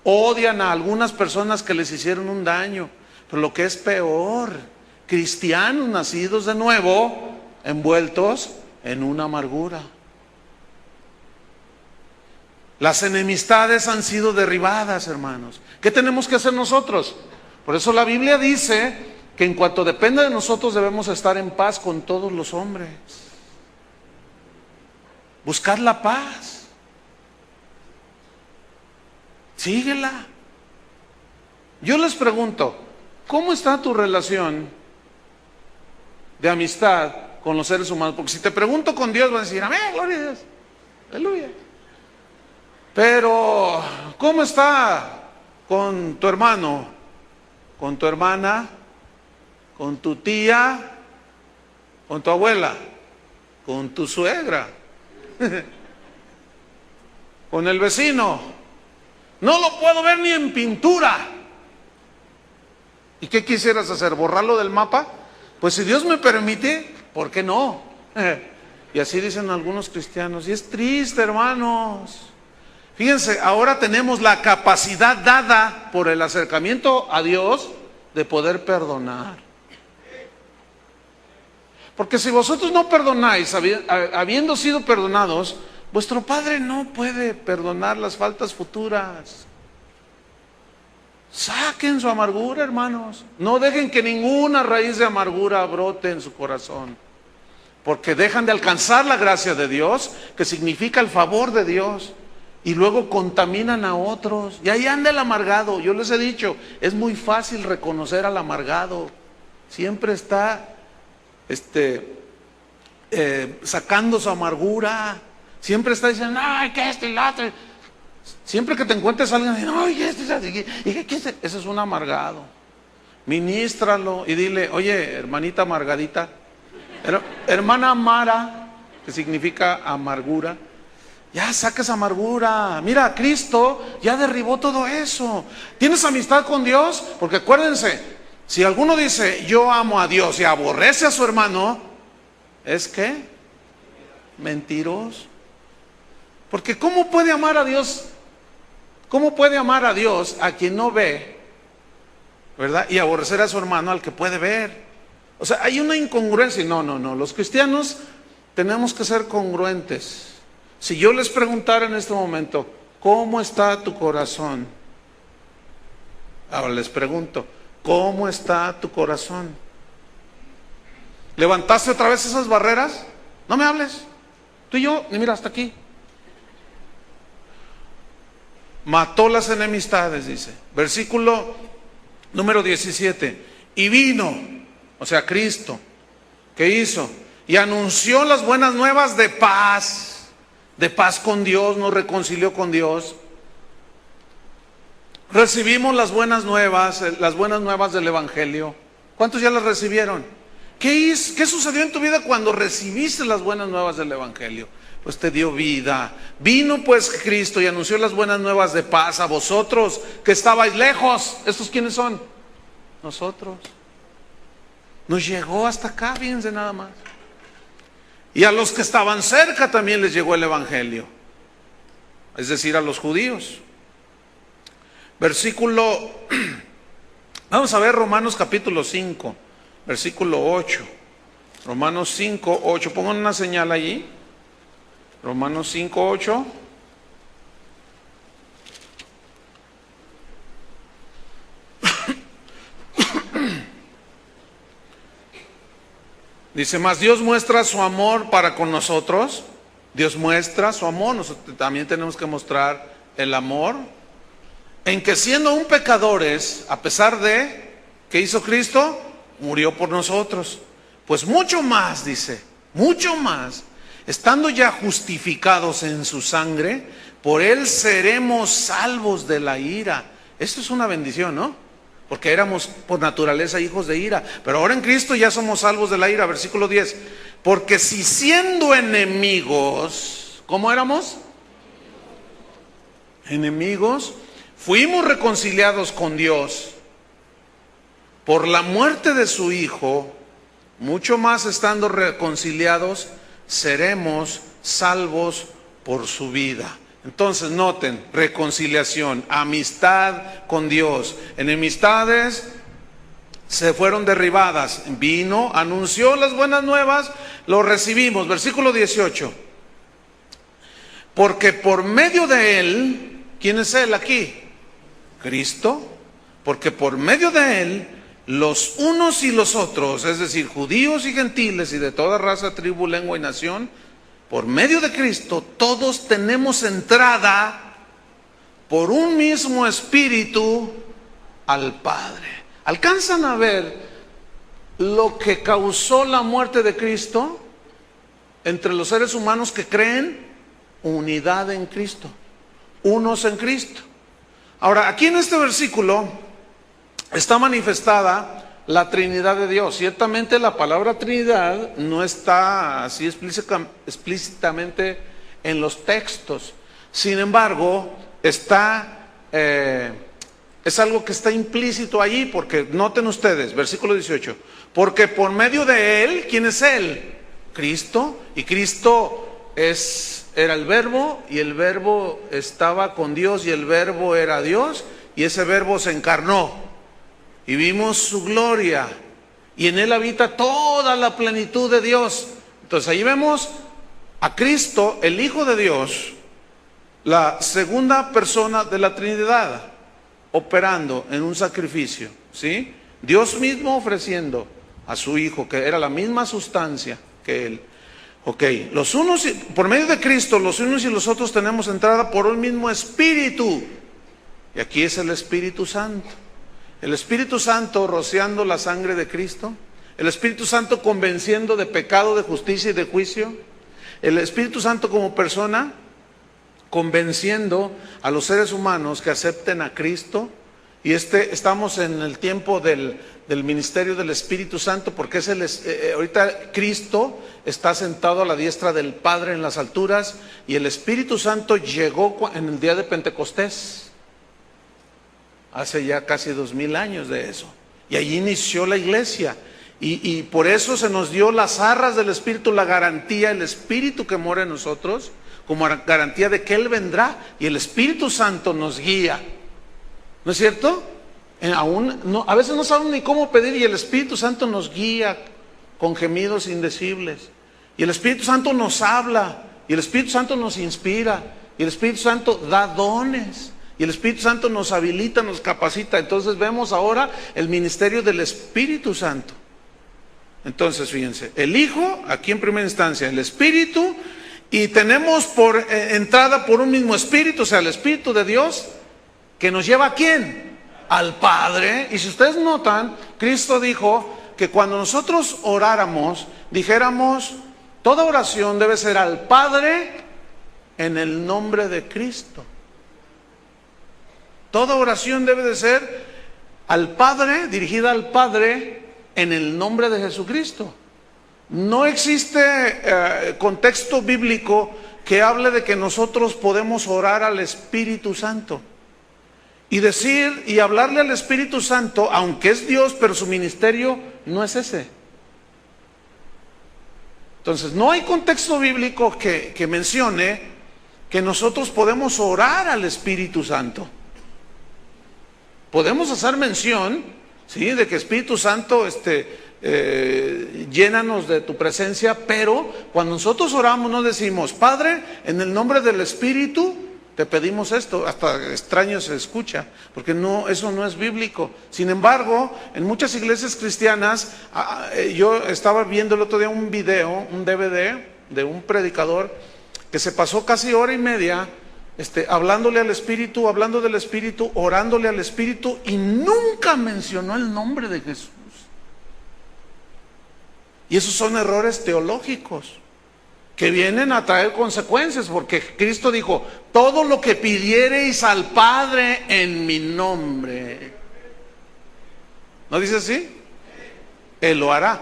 odian a algunas personas que les hicieron un daño, pero lo que es peor, cristianos nacidos de nuevo, envueltos en una amargura. Las enemistades han sido derribadas, hermanos. ¿Qué tenemos que hacer nosotros? Por eso la Biblia dice que en cuanto dependa de nosotros debemos estar en paz con todos los hombres. Buscar la paz. Síguela. Yo les pregunto, ¿cómo está tu relación de amistad con los seres humanos? Porque si te pregunto con Dios, vas a decir, amén, gloria a Dios, aleluya. Pero, ¿cómo está con tu hermano, con tu hermana, con tu tía, con tu abuela, con tu suegra, con el vecino? No lo puedo ver ni en pintura. ¿Y qué quisieras hacer? ¿Borrarlo del mapa? Pues si Dios me permite, ¿por qué no? Y así dicen algunos cristianos. Y es triste, hermanos. Fíjense, ahora tenemos la capacidad dada por el acercamiento a Dios de poder perdonar. Porque si vosotros no perdonáis, habiendo sido perdonados, vuestro Padre no puede perdonar las faltas futuras. Saquen su amargura, hermanos. No dejen que ninguna raíz de amargura brote en su corazón. Porque dejan de alcanzar la gracia de Dios, que significa el favor de Dios. Y luego contaminan a otros. Y ahí anda el amargado. Yo les he dicho, es muy fácil reconocer al amargado. Siempre está sacando su amargura. Siempre está diciendo, ay, que esto y lo otro. Siempre que te encuentres a alguien, ay, ese es un amargado. Ministralo y dile, oye, hermanita amargadita, hermana amara, que significa amargura. Ya saques amargura. Mira, Cristo ya derribó todo eso. ¿Tienes amistad con Dios? Porque acuérdense, si alguno dice yo amo a Dios y aborrece a su hermano, ¿es qué? Mentiroso. Porque ¿cómo puede amar a Dios? ¿Cómo puede amar a Dios a quien no ve, verdad? Y aborrecer a su hermano al que puede ver. O sea, hay una incongruencia. No. Los cristianos tenemos que ser congruentes. Si yo les preguntara en este momento, ¿cómo está tu corazón? Ahora les pregunto, ¿cómo está tu corazón? ¿Levantaste otra vez esas barreras? No me hables. Tú y yo, mira, hasta aquí. Mató las enemistades, dice. Versículo número 17. y vino, o sea, Cristo. ¿Qué hizo? Y anunció las buenas nuevas de paz con Dios, nos reconcilió con Dios. Recibimos las buenas nuevas del Evangelio. ¿Cuántos ya las recibieron? ¿Qué sucedió en tu vida cuando recibiste las buenas nuevas del Evangelio? Pues te dio vida. Vino pues Cristo y anunció las buenas nuevas de paz a vosotros que estabais lejos. ¿Estos quiénes son? Nosotros. Nos llegó hasta acá, fíjense nada más. Y a los que estaban cerca también les llegó el Evangelio, es decir, a los judíos. Vamos a ver Romanos capítulo 5, versículo 8. Romanos 5, 8. Pongan una señal allí. Romanos 5, 8. Dice, mas Dios muestra su amor para con nosotros. Dios muestra su amor. Nosotros también tenemos que mostrar el amor. En que siendo aún pecadores, a pesar de, ¿qué hizo Cristo? Murió por nosotros. Pues mucho más, dice, mucho más, estando ya justificados en su sangre, por él seremos salvos de la ira. Esto es una bendición, ¿no? Porque éramos por naturaleza hijos de ira, pero ahora en Cristo ya somos salvos de la ira. Versículo 10. Porque si siendo enemigos, ¿cómo éramos? Enemigos, fuimos reconciliados con Dios por la muerte de su Hijo, mucho más estando reconciliados, seremos salvos por su vida. Entonces noten, reconciliación, amistad con Dios, enemistades se fueron derribadas, vino, anunció las buenas nuevas, lo recibimos. Versículo 18. Porque por medio de él, ¿quién es él aquí? Cristo. Porque por medio de él, los unos y los otros, es decir, judíos y gentiles y de toda raza, tribu, lengua y nación, por medio de Cristo, todos tenemos entrada por un mismo espíritu al Padre. ¿Alcanzan a ver lo que causó la muerte de Cristo entre los seres humanos que creen? Unidad en Cristo, unos en Cristo. Ahora, aquí en este versículo está manifestada la Trinidad de Dios. Ciertamente la palabra Trinidad no está así explícitamente en los textos. Sin embargo, es algo que está implícito allí, porque noten ustedes, versículo 18. Porque por medio de él, ¿quién es él? Cristo. Y Cristo era el Verbo, y el Verbo estaba con Dios, y el Verbo era Dios, y ese Verbo se encarnó. Y vimos su gloria, y en él habita toda la plenitud de Dios. Entonces ahí vemos a Cristo, el Hijo de Dios, la segunda persona de la Trinidad, operando en un sacrificio, ¿sí? Dios mismo ofreciendo a su Hijo, que era la misma sustancia que él. Ok, los unos, por medio de Cristo, los unos y los otros tenemos entrada por un mismo Espíritu. Y aquí es el Espíritu Santo. El Espíritu Santo rociando la sangre de Cristo, el Espíritu Santo convenciendo de pecado, de justicia y de juicio, el Espíritu Santo como persona convenciendo a los seres humanos que acepten a Cristo. Y estamos en el tiempo del ministerio del Espíritu Santo, porque ahorita Cristo está sentado a la diestra del Padre en las alturas, y el Espíritu Santo llegó en el día de Pentecostés. Hace ya casi 2000 años de eso. Y allí inició la iglesia. Y por eso se nos dio las arras del Espíritu, la garantía, el Espíritu que mora en nosotros, como garantía de que Él vendrá. Y el Espíritu Santo nos guía. ¿No es cierto? A veces no sabemos ni cómo pedir, y el Espíritu Santo nos guía con gemidos indecibles. Y el Espíritu Santo nos habla. Y el Espíritu Santo nos inspira. Y el Espíritu Santo da dones. Y el Espíritu Santo nos habilita, nos capacita. Entonces vemos ahora el ministerio del Espíritu Santo. Entonces fíjense, el Hijo, aquí en primera instancia, el Espíritu, y tenemos por entrada por un mismo Espíritu, o sea, el Espíritu de Dios, que nos lleva ¿a quién? Al Padre. Y si ustedes notan, Cristo dijo que cuando nosotros oráramos, dijéramos, toda oración debe ser al Padre en el nombre de Cristo. Toda oración debe de ser al Padre, dirigida al Padre en el nombre de Jesucristo. No existe contexto bíblico que hable de que nosotros podemos orar al Espíritu Santo y decir y hablarle al Espíritu Santo, aunque es Dios, pero su ministerio no es ese. Entonces, no hay contexto bíblico que mencione que nosotros podemos orar al Espíritu Santo. Podemos hacer mención, ¿sí?, de que Espíritu Santo, llénanos de tu presencia, pero cuando nosotros oramos no decimos, Padre, en el nombre del Espíritu te pedimos esto. Hasta extraño se escucha, porque no, eso no es bíblico. Sin embargo, en muchas iglesias cristianas, yo estaba viendo el otro día un video, un DVD de un predicador que se pasó casi hora y media hablándole al Espíritu, hablando del Espíritu, orándole al Espíritu, y nunca mencionó el nombre de Jesús. Y esos son errores teológicos que vienen a traer consecuencias, porque Cristo dijo, todo lo que pidiereis al Padre en mi nombre. ¿No dice así? Él lo hará.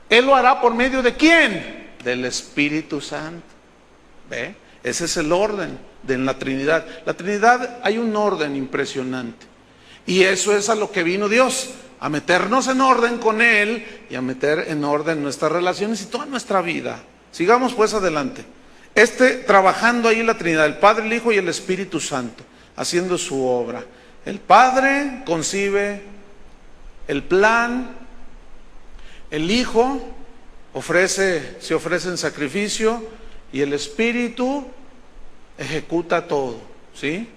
Él lo hará por medio de ¿quién? Del Espíritu Santo. ¿Ve? Ese es el orden de la Trinidad. La Trinidad, hay un orden impresionante. Y eso es a lo que vino Dios, a meternos en orden con Él y a meter en orden nuestras relaciones y toda nuestra vida. Sigamos pues adelante. Trabajando ahí la Trinidad, el Padre, el Hijo y el Espíritu Santo, haciendo su obra. El Padre concibe el plan, el Hijo se ofrece en sacrificio, y el Espíritu ejecuta todo, ¿sí?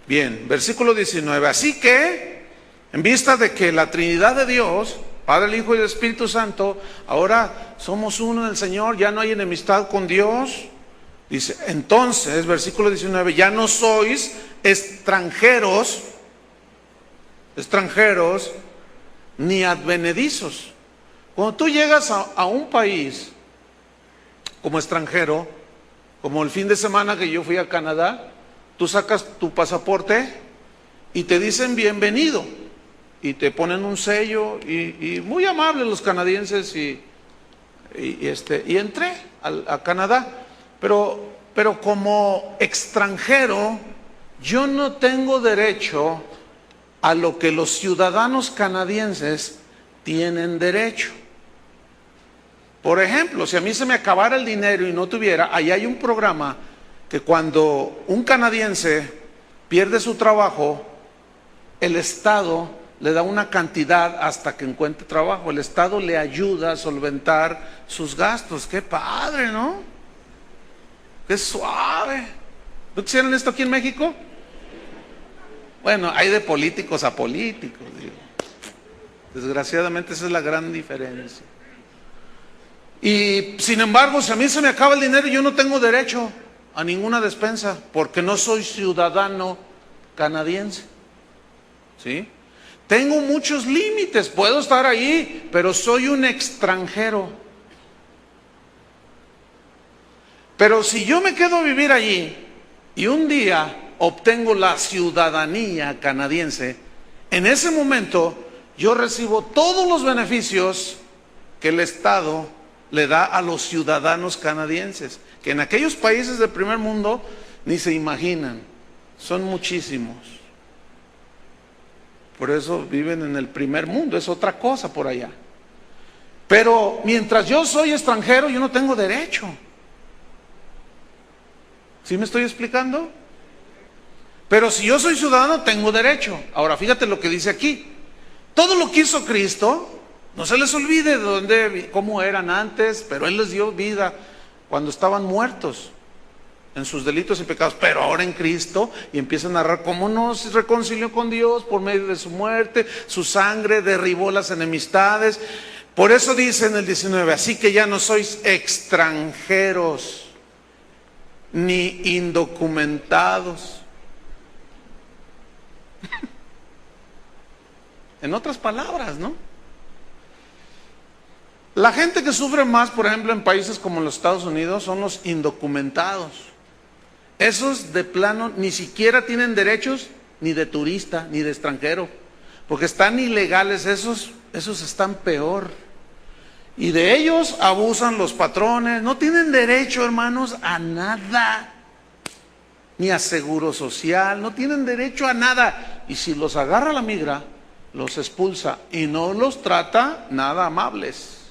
Bien, versículo 19. Así que, en vista de que la Trinidad de Dios, Padre, el Hijo y el Espíritu Santo, ahora somos uno en el Señor, ya no hay enemistad con Dios. Dice, entonces, versículo 19, ya no sois extranjeros, ni advenedizos. Cuando tú llegas a un país como extranjero, como el fin de semana que yo fui a Canadá, tú sacas tu pasaporte y te dicen bienvenido y te ponen un sello y muy amables los canadienses y entré a Canadá, pero como extranjero yo no tengo derecho a lo que los ciudadanos canadienses tienen derecho. Por ejemplo, si a mí se me acabara el dinero y no tuviera, ahí hay un programa que cuando un canadiense pierde su trabajo, el Estado le da una cantidad hasta que encuentre trabajo. El Estado le ayuda a solventar sus gastos. ¡Qué padre!, ¿no? ¡Qué suave! ¿No quisieran esto aquí en México? Bueno, hay de políticos a políticos, digo. Desgraciadamente esa es la gran diferencia. Y sin embargo, si a mí se me acaba el dinero, yo no tengo derecho a ninguna despensa, porque no soy ciudadano canadiense, ¿sí? Tengo muchos límites, puedo estar ahí, pero soy un extranjero. Pero si yo me quedo a vivir allí y un día obtengo la ciudadanía canadiense, en ese momento yo recibo todos los beneficios que el Estado le da a los ciudadanos canadienses, que en aquellos países del primer mundo ni se imaginan, son muchísimos. Por eso viven en el primer mundo, es otra cosa por allá. Pero mientras yo soy extranjero, yo no tengo derecho. ¿Sí me estoy explicando? Pero si yo soy ciudadano, tengo derecho. Ahora, fíjate lo que dice aquí. Todo lo que hizo Cristo, no se les olvide cómo eran antes, pero Él les dio vida cuando estaban muertos en sus delitos y pecados, pero ahora en Cristo, y empieza a narrar cómo nos reconcilió con Dios por medio de su muerte, su sangre derribó las enemistades. Por eso dice en el 19, así que ya no sois extranjeros ni indocumentados. en otras palabras, ¿no? La gente que sufre más, por ejemplo, en países como los Estados Unidos, son los indocumentados. Esos de plano ni siquiera tienen derechos ni de turista, ni de extranjero, porque están ilegales, esos están peor. Y de ellos abusan los patrones, no tienen derecho, hermanos, a nada, ni a seguro social, no tienen derecho a nada. Y si los agarra la migra, los expulsa y no los trata nada amables.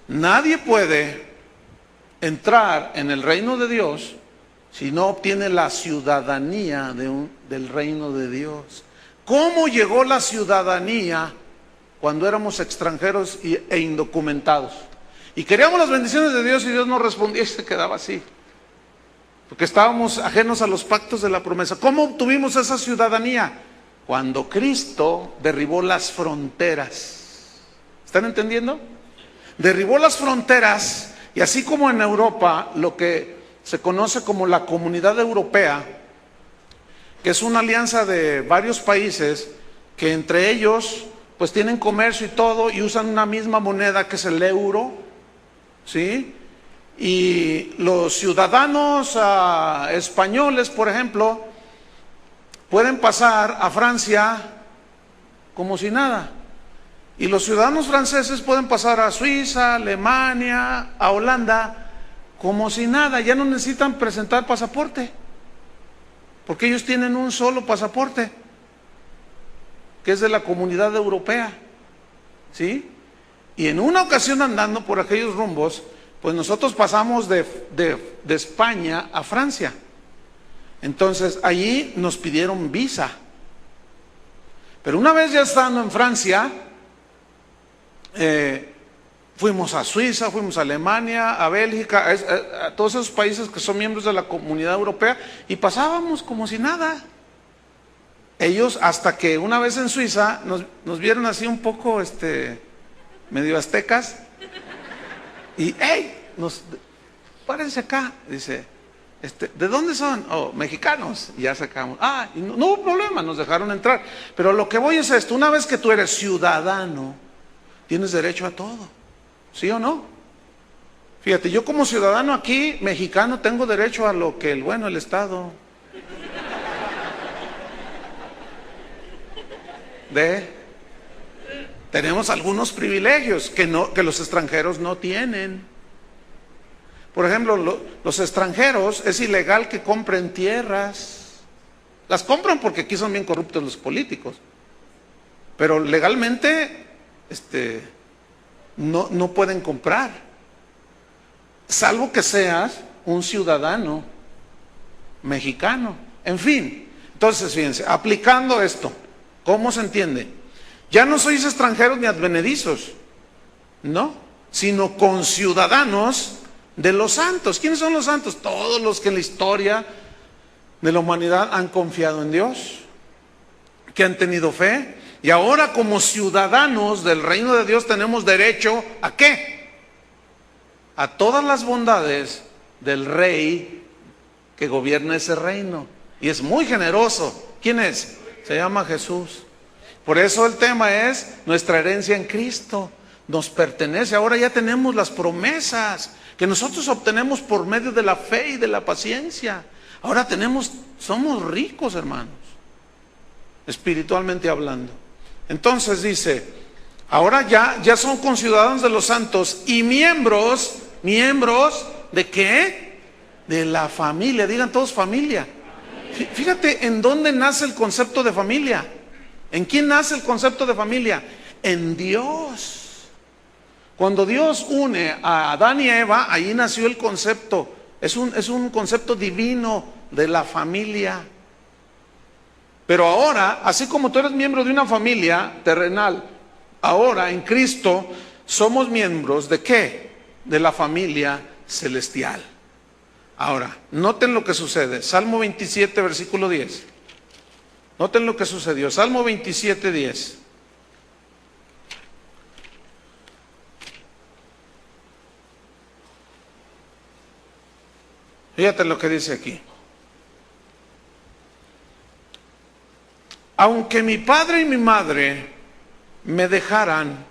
Nadie puede entrar en el reino de Dios si no obtiene la ciudadanía del reino de Dios. ¿Cómo llegó la ciudadanía cuando éramos extranjeros e indocumentados? Y queríamos las bendiciones de Dios y Dios no respondía y se quedaba así, porque estábamos ajenos a los pactos de la promesa. ¿Cómo obtuvimos esa ciudadanía? Cuando Cristo derribó las fronteras. ¿Están entendiendo? Derribó las fronteras, y así como en Europa, lo que se conoce como la Comunidad Europea, que es una alianza de varios países que entre ellos pues tienen comercio y todo y usan una misma moneda que es el euro, ¿sí? Y los ciudadanos españoles, por ejemplo, pueden pasar a Francia como si nada. Y los ciudadanos franceses pueden pasar a Suiza, Alemania, a Holanda, como si nada. Ya no necesitan presentar pasaporte, porque ellos tienen un solo pasaporte, que es de la Comunidad Europea, ¿sí? Y en una ocasión andando por aquellos rumbos, pues nosotros pasamos de España a Francia. Entonces allí nos pidieron visa. Pero una vez ya estando en Francia, fuimos a Suiza, fuimos a Alemania, a Bélgica, a todos esos países que son miembros de la Comunidad Europea, y pasábamos como si nada. Ellos, hasta que una vez en Suiza nos vieron así un poco medio aztecas, y ¡hey! Párense acá, dice, ¿de dónde son? Oh, mexicanos. Y ya sacamos, y no hubo problema, nos dejaron entrar. Pero lo que voy es esto: una vez que tú eres ciudadano, tienes derecho a todo, ¿sí o no? Fíjate, yo como ciudadano aquí, mexicano, tengo derecho a lo que el Estado tenemos algunos privilegios que los extranjeros no tienen. Por ejemplo, los extranjeros es ilegal que compren tierras. Las compran porque aquí son bien corruptos los políticos, pero legalmente no pueden comprar, salvo que seas un ciudadano mexicano. En fin, entonces fíjense, aplicando esto, ¿cómo se entiende? Ya no sois extranjeros ni advenedizos, no, sino conciudadanos de los santos. ¿Quiénes son los santos? Todos los que en la historia de la humanidad han confiado en Dios, que han tenido fe. Y ahora, como ciudadanos del reino de Dios, tenemos derecho ¿a qué? A todas las bondades del rey que gobierna ese reino. Y es muy generoso. ¿Quién es? Se llama Jesús. Por eso el tema es nuestra herencia en Cristo. Nos pertenece. Ahora ya tenemos las promesas que nosotros obtenemos por medio de la fe y de la paciencia. Ahora somos ricos, hermanos, espiritualmente hablando. Entonces dice, ahora ya son conciudadanos de los santos y miembros ¿de qué? De la familia. Digan todos familia. Fíjate en dónde nace el concepto de familia. ¿En quién nace el concepto de familia? En Dios. Cuando Dios une a Adán y Eva, ahí nació el concepto. Es un concepto divino de la familia. Pero ahora, así como tú eres miembro de una familia terrenal, ahora en Cristo somos miembros ¿de qué? De la familia celestial. Ahora, noten lo que sucede. Salmo 27, versículo 10. Noten lo que sucedió. Salmo 27, 10. Fíjate lo que dice aquí. aunque mi padre y mi madre me dejaran,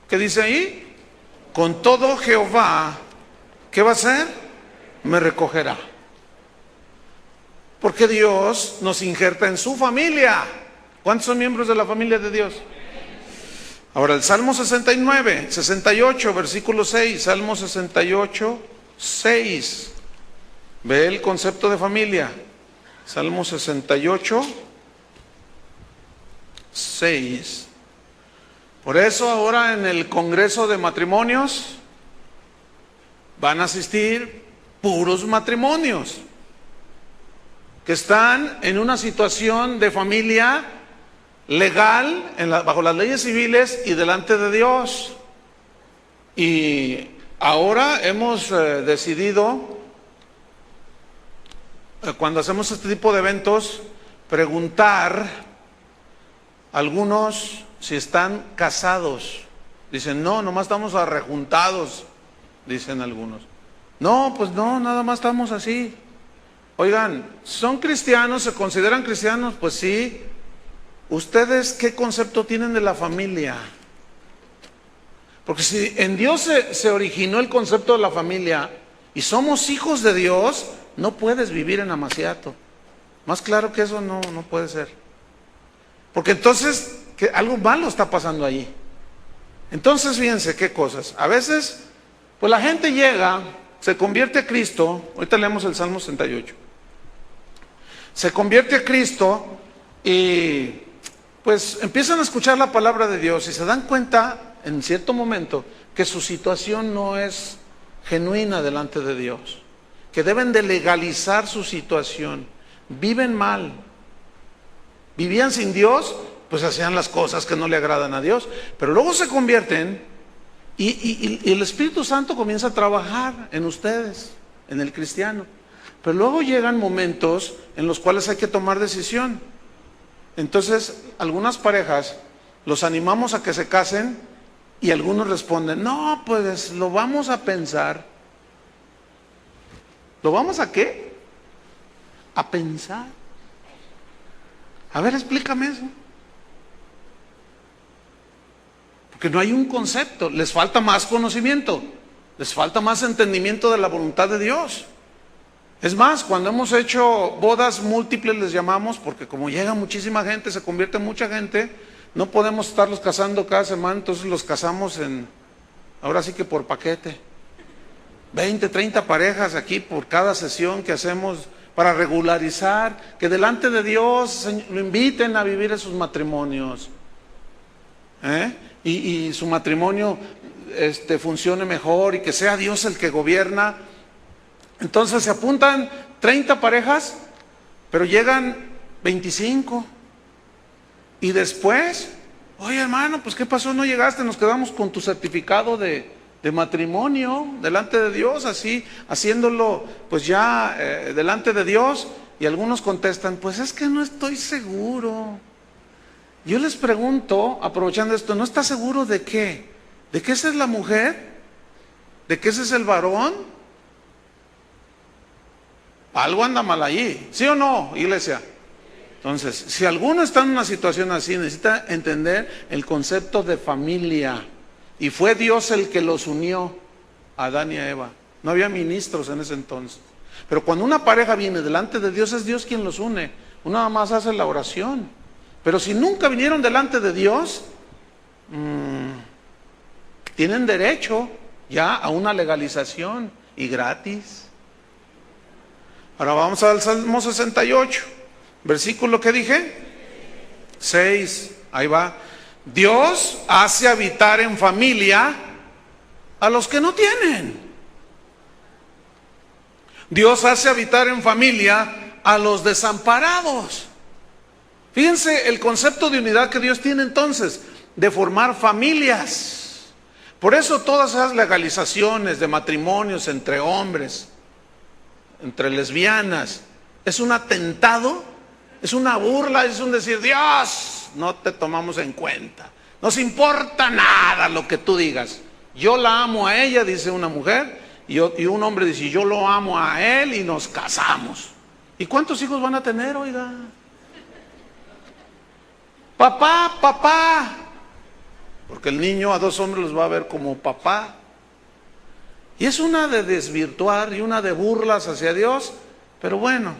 ¿qué dice ahí? Con todo Jehová, ¿qué va a hacer? Me recogerá. Porque Dios nos injerta en su familia. ¿Cuántos son miembros de la familia de Dios? Ahora el Salmo 68, versículo 6, Salmo 68, 6. Ve el concepto de familia. Salmo 68, 6. Por eso ahora en el Congreso de Matrimonios van a asistir puros matrimonios que están en una situación de familia legal bajo las leyes civiles y delante de Dios. Y ahora hemos decidido, cuando hacemos este tipo de eventos, preguntar a algunos si están casados. Dicen, no, nomás estamos arrejuntados, dicen algunos. No, pues no, nada más estamos así. Oigan, ¿son cristianos? ¿Se consideran cristianos? Pues sí. ¿Ustedes qué concepto tienen de la familia? Porque si en Dios se originó el concepto de la familia y somos hijos de Dios, no puedes vivir en amaciato. Más claro que eso no puede ser. Porque entonces que algo malo está pasando allí. Entonces fíjense qué cosas. A veces, pues la gente llega, se convierte a Cristo. Ahorita leemos el Salmo 68. Se convierte a Cristo y pues empiezan a escuchar la palabra de Dios y se dan cuenta en cierto momento que su situación no es genuina delante de Dios, que deben de legalizar su situación. Viven mal, vivían sin Dios, pues hacían las cosas que no le agradan a Dios, pero luego se convierten y el Espíritu Santo comienza a trabajar en ustedes, en el cristiano. Pero luego llegan momentos en los cuales hay que tomar decisión. Entonces, algunas parejas los animamos a que se casen y algunos responden, no, pues lo vamos a pensar. ¿Lo vamos a qué? A pensar. A ver, explícame eso. Porque no hay un concepto, les falta más conocimiento, les falta más entendimiento de la voluntad de Dios. Es más, cuando hemos hecho bodas múltiples les llamamos, porque como llega muchísima gente, se convierte en mucha gente, no podemos estarlos casando cada semana, entonces los casamos ahora sí que por paquete. 20, 30 parejas aquí por cada sesión que hacemos para regularizar, que delante de Dios lo inviten a vivir esos matrimonios. Y su matrimonio funcione mejor y que sea Dios el que gobierna. Entonces se apuntan 30 parejas, pero llegan 25. Y después, oye hermano, pues ¿qué pasó? No llegaste, nos quedamos con tu certificado de matrimonio delante de Dios, así, haciéndolo pues ya delante de Dios. Y algunos contestan, pues es que no estoy seguro. Yo les pregunto, aprovechando esto, ¿no está seguro de qué? ¿De que esa es la mujer? ¿De que ese es el varón? Algo anda mal allí, ¿sí o no, iglesia? Entonces, si alguno está en una situación así, necesita entender el concepto de familia. Y fue Dios el que los unió, a Adán y a Eva. No había ministros en ese entonces. Pero cuando una pareja viene delante de Dios, es Dios quien los une. Uno nada más hace la oración. Pero si nunca vinieron delante de Dios, tienen derecho ya a una legalización y gratis. Ahora vamos al Salmo 68, versículo que dije, 6, ahí va. Dios hace habitar en familia a los que no tienen. Dios hace habitar en familia a los desamparados. Fíjense el concepto de unidad que Dios tiene entonces, de formar familias. Por eso todas esas legalizaciones de matrimonios entre hombres, entre lesbianas, es un atentado, es una burla, es un decir, Dios, no te tomamos en cuenta, nos importa nada lo que tú digas. Yo la amo a ella, dice una mujer, y un hombre dice, yo lo amo a él y nos casamos. ¿Y cuántos hijos van a tener, oiga? papá, papá. Porque el niño a dos hombres los va a ver como papá. Y es una de desvirtuar y una de burlas hacia Dios. Pero bueno,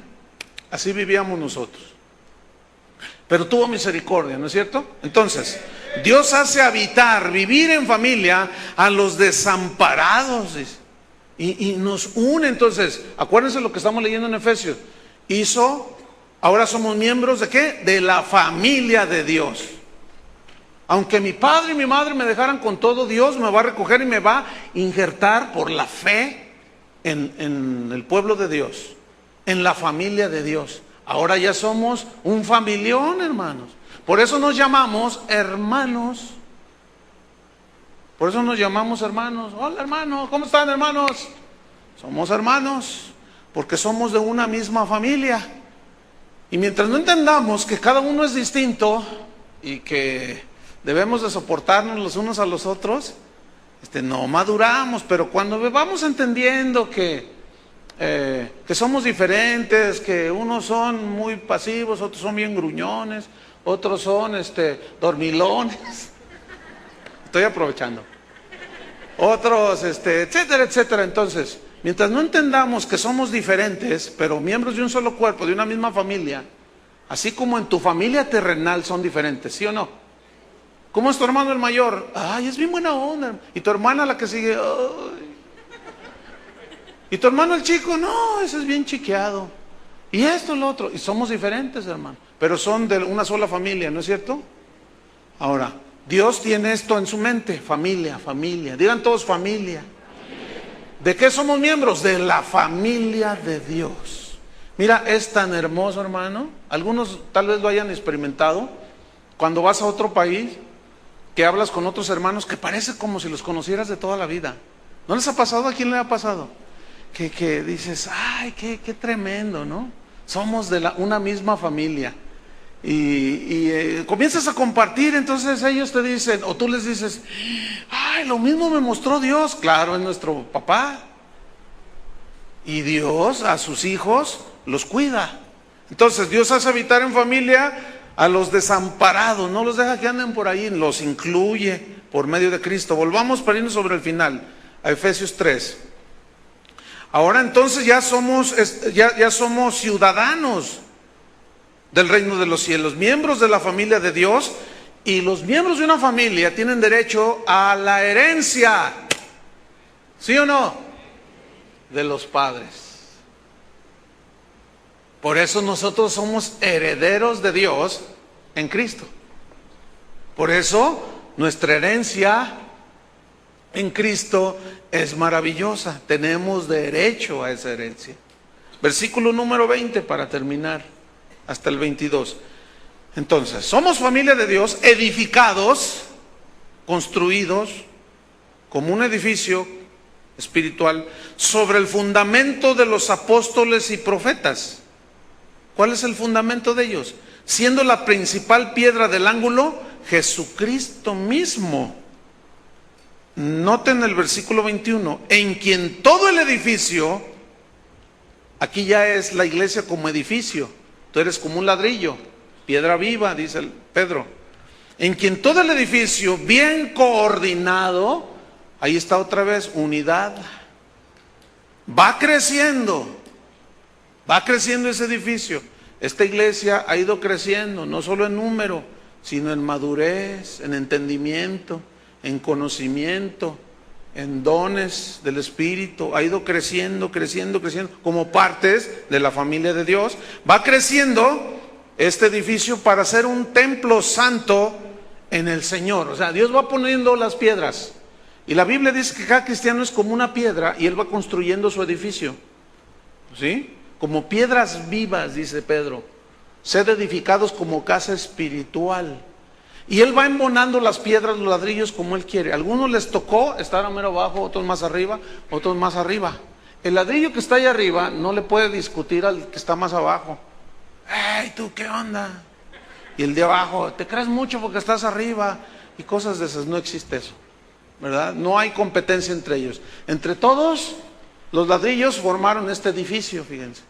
así vivíamos nosotros. Pero tuvo misericordia, ¿no es cierto? Entonces, Dios hace habitar, vivir en familia a los desamparados. Y nos une. Entonces, acuérdense lo que estamos leyendo en Efesios. Ahora somos miembros ¿de qué? De la familia de Dios. Aunque mi padre y mi madre me dejaran con todo, Dios me va a recoger y me va a injertar por la fe en el pueblo de Dios, en la familia de Dios. Ahora ya somos un familión, hermanos. Por eso nos llamamos hermanos. Por eso nos llamamos hermanos. Hola, hermanos, ¿cómo están, hermanos? Somos hermanos, porque somos de una misma familia. Y mientras no entendamos que cada uno es distinto y que debemos de soportarnos los unos a los otros, no maduramos. Pero cuando vamos entendiendo que somos diferentes, que unos son muy pasivos, otros son bien gruñones, otros son dormilones, estoy aprovechando, otros etcétera, etcétera. Entonces, mientras no entendamos que somos diferentes, pero miembros de un solo cuerpo, de una misma familia, así como en tu familia terrenal son diferentes, ¿sí o no? ¿Cómo es tu hermano el mayor? Ay, es bien buena onda. Y tu hermana la que sigue, ay. Y tu hermano el chico, no, ese es bien chiqueado. Y esto, lo otro. Y somos diferentes, hermano. Pero son de una sola familia, ¿no es cierto? Ahora, Dios tiene esto en su mente. Familia, familia. Digan todos familia. ¿De qué somos miembros? De la familia de Dios. Mira, es tan hermoso, hermano. Algunos tal vez lo hayan experimentado. Cuando vas a otro país, que hablas con otros hermanos que parece como si los conocieras de toda la vida. ¿No les ha pasado? ¿A quién le ha pasado? Que dices, ay, qué tremendo, ¿no? Somos de una misma familia. Y comienzas a compartir, entonces ellos te dicen, o tú les dices, ay, lo mismo me mostró Dios. Claro, es nuestro papá. Y Dios a sus hijos los cuida. Entonces Dios hace habitar en familia a los desamparados, no los deja que anden por ahí, los incluye por medio de Cristo. Volvamos para irnos sobre el final, a Efesios 3. Ahora entonces ya somos ciudadanos del reino de los cielos, miembros de la familia de Dios, y los miembros de una familia tienen derecho a la herencia, ¿sí o no? De los padres. Por eso nosotros somos herederos de Dios en Cristo. Por eso nuestra herencia en Cristo es maravillosa. Tenemos derecho a esa herencia. Versículo número 20 para terminar, hasta el 22. Entonces, somos familia de Dios, edificados, construidos como un edificio espiritual sobre el fundamento de los apóstoles y profetas. ¿Cuál es el fundamento de ellos? Siendo la principal piedra del ángulo, Jesucristo mismo. Noten el versículo 21, en quien todo el edificio, aquí ya es la iglesia como edificio, tú eres como un ladrillo, piedra viva, dice Pedro, en quien todo el edificio bien coordinado, ahí está otra vez, unidad, va creciendo ese edificio. Esta iglesia ha ido creciendo, no solo en número, sino en madurez, en entendimiento, en conocimiento, en dones del Espíritu. Ha ido creciendo, como partes de la familia de Dios. Va creciendo este edificio para ser un templo santo en el Señor. O sea, Dios va poniendo las piedras. Y la Biblia dice que cada cristiano es como una piedra y él va construyendo su edificio. ¿Sí? Como piedras vivas, dice Pedro. Sed edificados como casa espiritual. Y él va embonando las piedras, los ladrillos como él quiere. A algunos les tocó estar a mero abajo, otros más arriba, otros más arriba. El ladrillo que está ahí arriba no le puede discutir al que está más abajo. ¡Ey, tú qué onda! Y el de abajo, te crees mucho porque estás arriba. Y cosas de esas, no existe eso, ¿verdad? No hay competencia entre ellos. Entre todos, los ladrillos formaron este edificio, fíjense.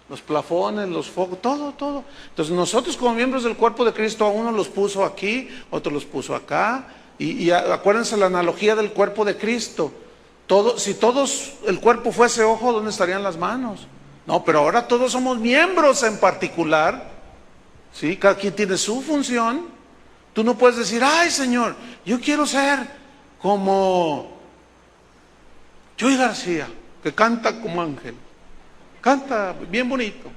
los plafones, los focos, todo. Entonces nosotros como miembros del cuerpo de Cristo, a uno los puso aquí, otro los puso acá. Y acuérdense la analogía del cuerpo de Cristo. Si todos el cuerpo fuese ojo, ¿dónde estarían las manos? No, pero ahora todos somos miembros en particular. ¿Sí? Cada quien tiene su función. Tú no puedes decir, ay Señor, yo quiero ser como Chuy García, que canta como ángel. Canta bien bonito.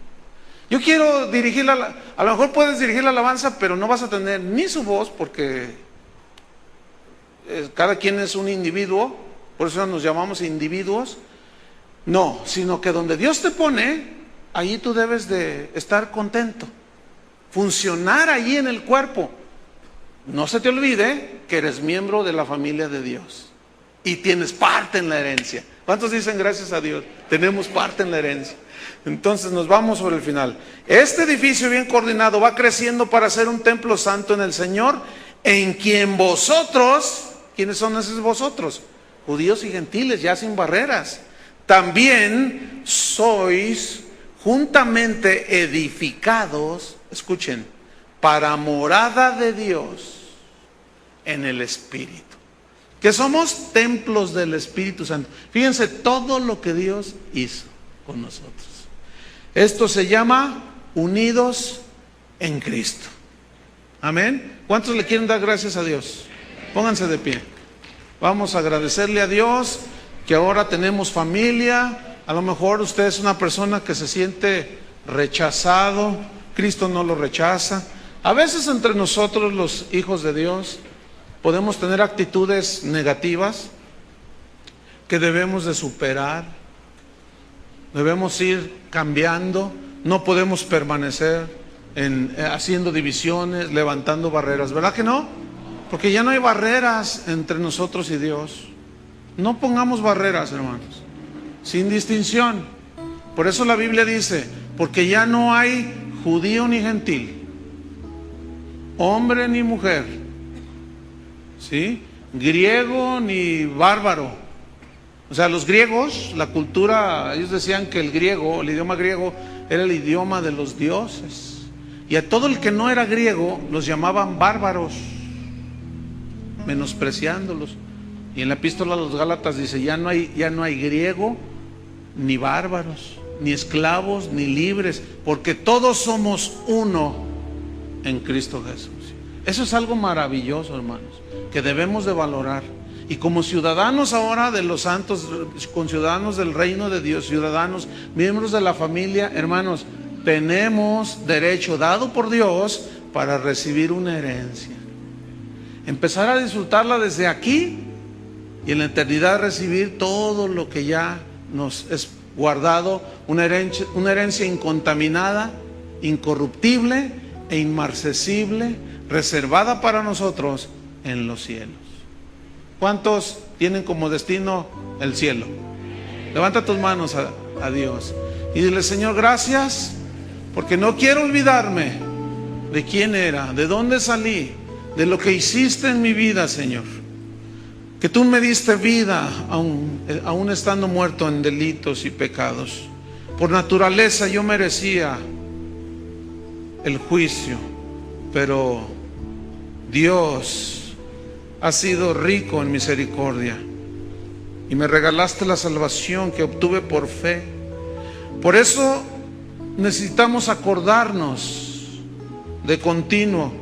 Yo quiero dirigir a lo mejor puedes dirigir la alabanza, pero no vas a tener ni su voz, porque cada quien es un individuo, por eso nos llamamos individuos. No, sino que donde Dios te pone, ahí tú debes de estar contento, funcionar allí en el cuerpo. No se te olvide que eres miembro de la familia de Dios y tienes parte en la herencia. ¿Cuántos dicen gracias a Dios? Tenemos parte en la herencia. Entonces nos vamos sobre el final. Este edificio bien coordinado va creciendo para ser un templo santo en el Señor, en quien vosotros, ¿quiénes son esos vosotros? Judíos y gentiles, ya sin barreras. También sois juntamente edificados, escuchen, para morada de Dios en el Espíritu. Que somos templos del Espíritu Santo. Fíjense todo lo que Dios hizo con nosotros. Esto se llama unidos en Cristo. Amén. ¿Cuántos le quieren dar gracias a Dios? Pónganse de pie. Vamos a agradecerle a Dios que ahora tenemos familia. A lo mejor usted es una persona que se siente rechazado. Cristo no lo rechaza. A veces entre nosotros los hijos de Dios podemos tener actitudes negativas que debemos de superar. Debemos ir cambiando. No podemos permanecer haciendo divisiones, levantando barreras. ¿Verdad que no? Porque ya no hay barreras entre nosotros y Dios. No pongamos barreras, hermanos, sin distinción. Por eso la Biblia dice, porque ya no hay judío ni gentil, hombre ni mujer, ¿sí? Griego ni bárbaro. O sea, los griegos, la cultura, ellos decían que el griego, el idioma griego, era el idioma de los dioses. Y a todo el que no era griego los llamaban bárbaros, menospreciándolos. Y en la epístola a los Gálatas dice, ya no hay griego ni bárbaros, ni esclavos ni libres, porque todos somos uno en Cristo Jesús. Eso es algo maravilloso, hermanos, que debemos de valorar. Y como ciudadanos ahora de los santos, con ciudadanos del reino de Dios, ciudadanos, miembros de la familia, hermanos, tenemos derecho dado por Dios para recibir una herencia. Empezar a disfrutarla desde aquí y en la eternidad recibir todo lo que ya nos es guardado, una herencia incontaminada, incorruptible e inmarcesible, reservada para nosotros en los cielos. ¿Cuántos tienen como destino el cielo? Levanta tus manos a Dios y dile, Señor, gracias, porque no quiero olvidarme de quién era, de dónde salí, de lo que hiciste en mi vida, Señor. Que tú me diste vida aún estando muerto en delitos y pecados. Por naturaleza yo merecía el juicio, pero Dios ha sido rico en misericordia y me regalaste la salvación que obtuve por fe. Por eso necesitamos acordarnos de continuo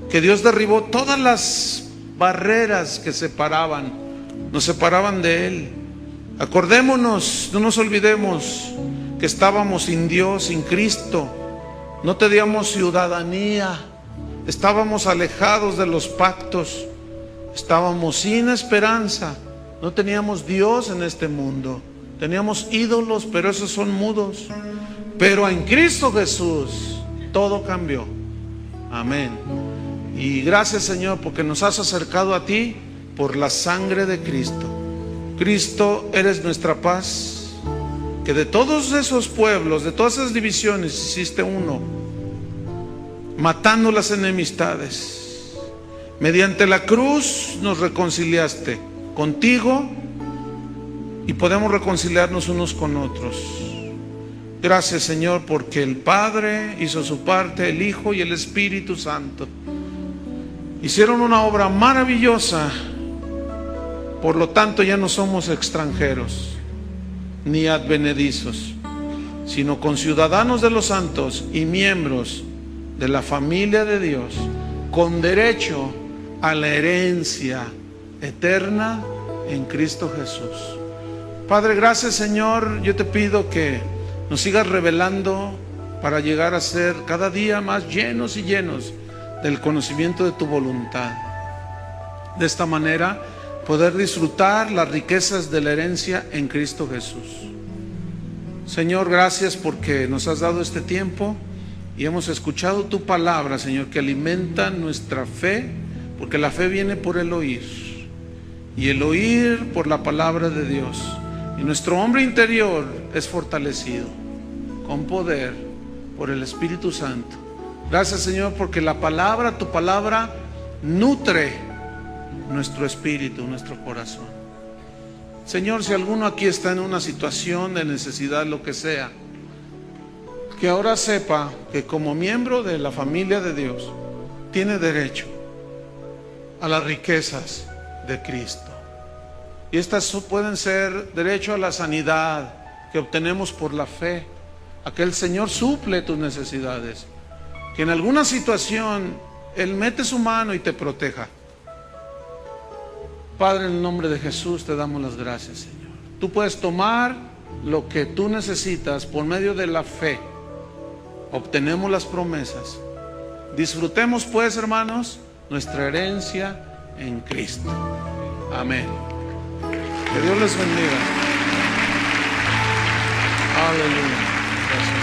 que Dios derribó todas las barreras que nos separaban de Él. Acordémonos, no nos olvidemos que estábamos sin Dios, sin Cristo, no teníamos ciudadanía, estábamos alejados de los pactos, estábamos sin esperanza, no teníamos Dios en este mundo, teníamos ídolos, pero esos son mudos. Pero en Cristo Jesús todo cambió. Amén. Y gracias, Señor, porque nos has acercado a ti por la sangre de Cristo. Cristo, eres nuestra paz, que de todos esos pueblos, de todas esas divisiones, hiciste uno, matando las enemistades. Mediante la cruz nos reconciliaste contigo y podemos reconciliarnos unos con otros. Gracias, Señor, porque el Padre hizo su parte, el Hijo y el Espíritu Santo hicieron una obra maravillosa. Por lo tanto, ya no somos extranjeros ni advenedizos, sino conciudadanos de los santos y miembros de la familia de Dios, con derecho a la herencia eterna en Cristo Jesús. Padre, gracias, Señor. Yo te pido que nos sigas revelando para llegar a ser cada día más llenos y llenos del conocimiento de tu voluntad. De esta manera poder disfrutar las riquezas de la herencia en Cristo Jesús. Señor, gracias porque nos has dado este tiempo y hemos escuchado tu palabra, Señor, que alimenta nuestra fe, porque la fe viene por el oír, y el oír por la palabra de Dios. Y nuestro hombre interior es fortalecido con poder por el Espíritu Santo. Gracias, Señor, porque la palabra, tu palabra, nutre nuestro espíritu, nuestro corazón. Señor, si alguno aquí está en una situación de necesidad, lo que sea, que ahora sepa que como miembro de la familia de Dios tiene derecho a las riquezas de Cristo. Y estas pueden ser derecho a la sanidad que obtenemos por la fe, a que el Señor suple tus necesidades, que en alguna situación Él mete su mano y te proteja. Padre, en el nombre de Jesús te damos las gracias, Señor. Tú puedes tomar lo que tú necesitas por medio de la fe. Obtenemos las promesas. Disfrutemos pues, hermanos, nuestra herencia en Cristo. Amén. Que Dios les bendiga. Aleluya. Gracias.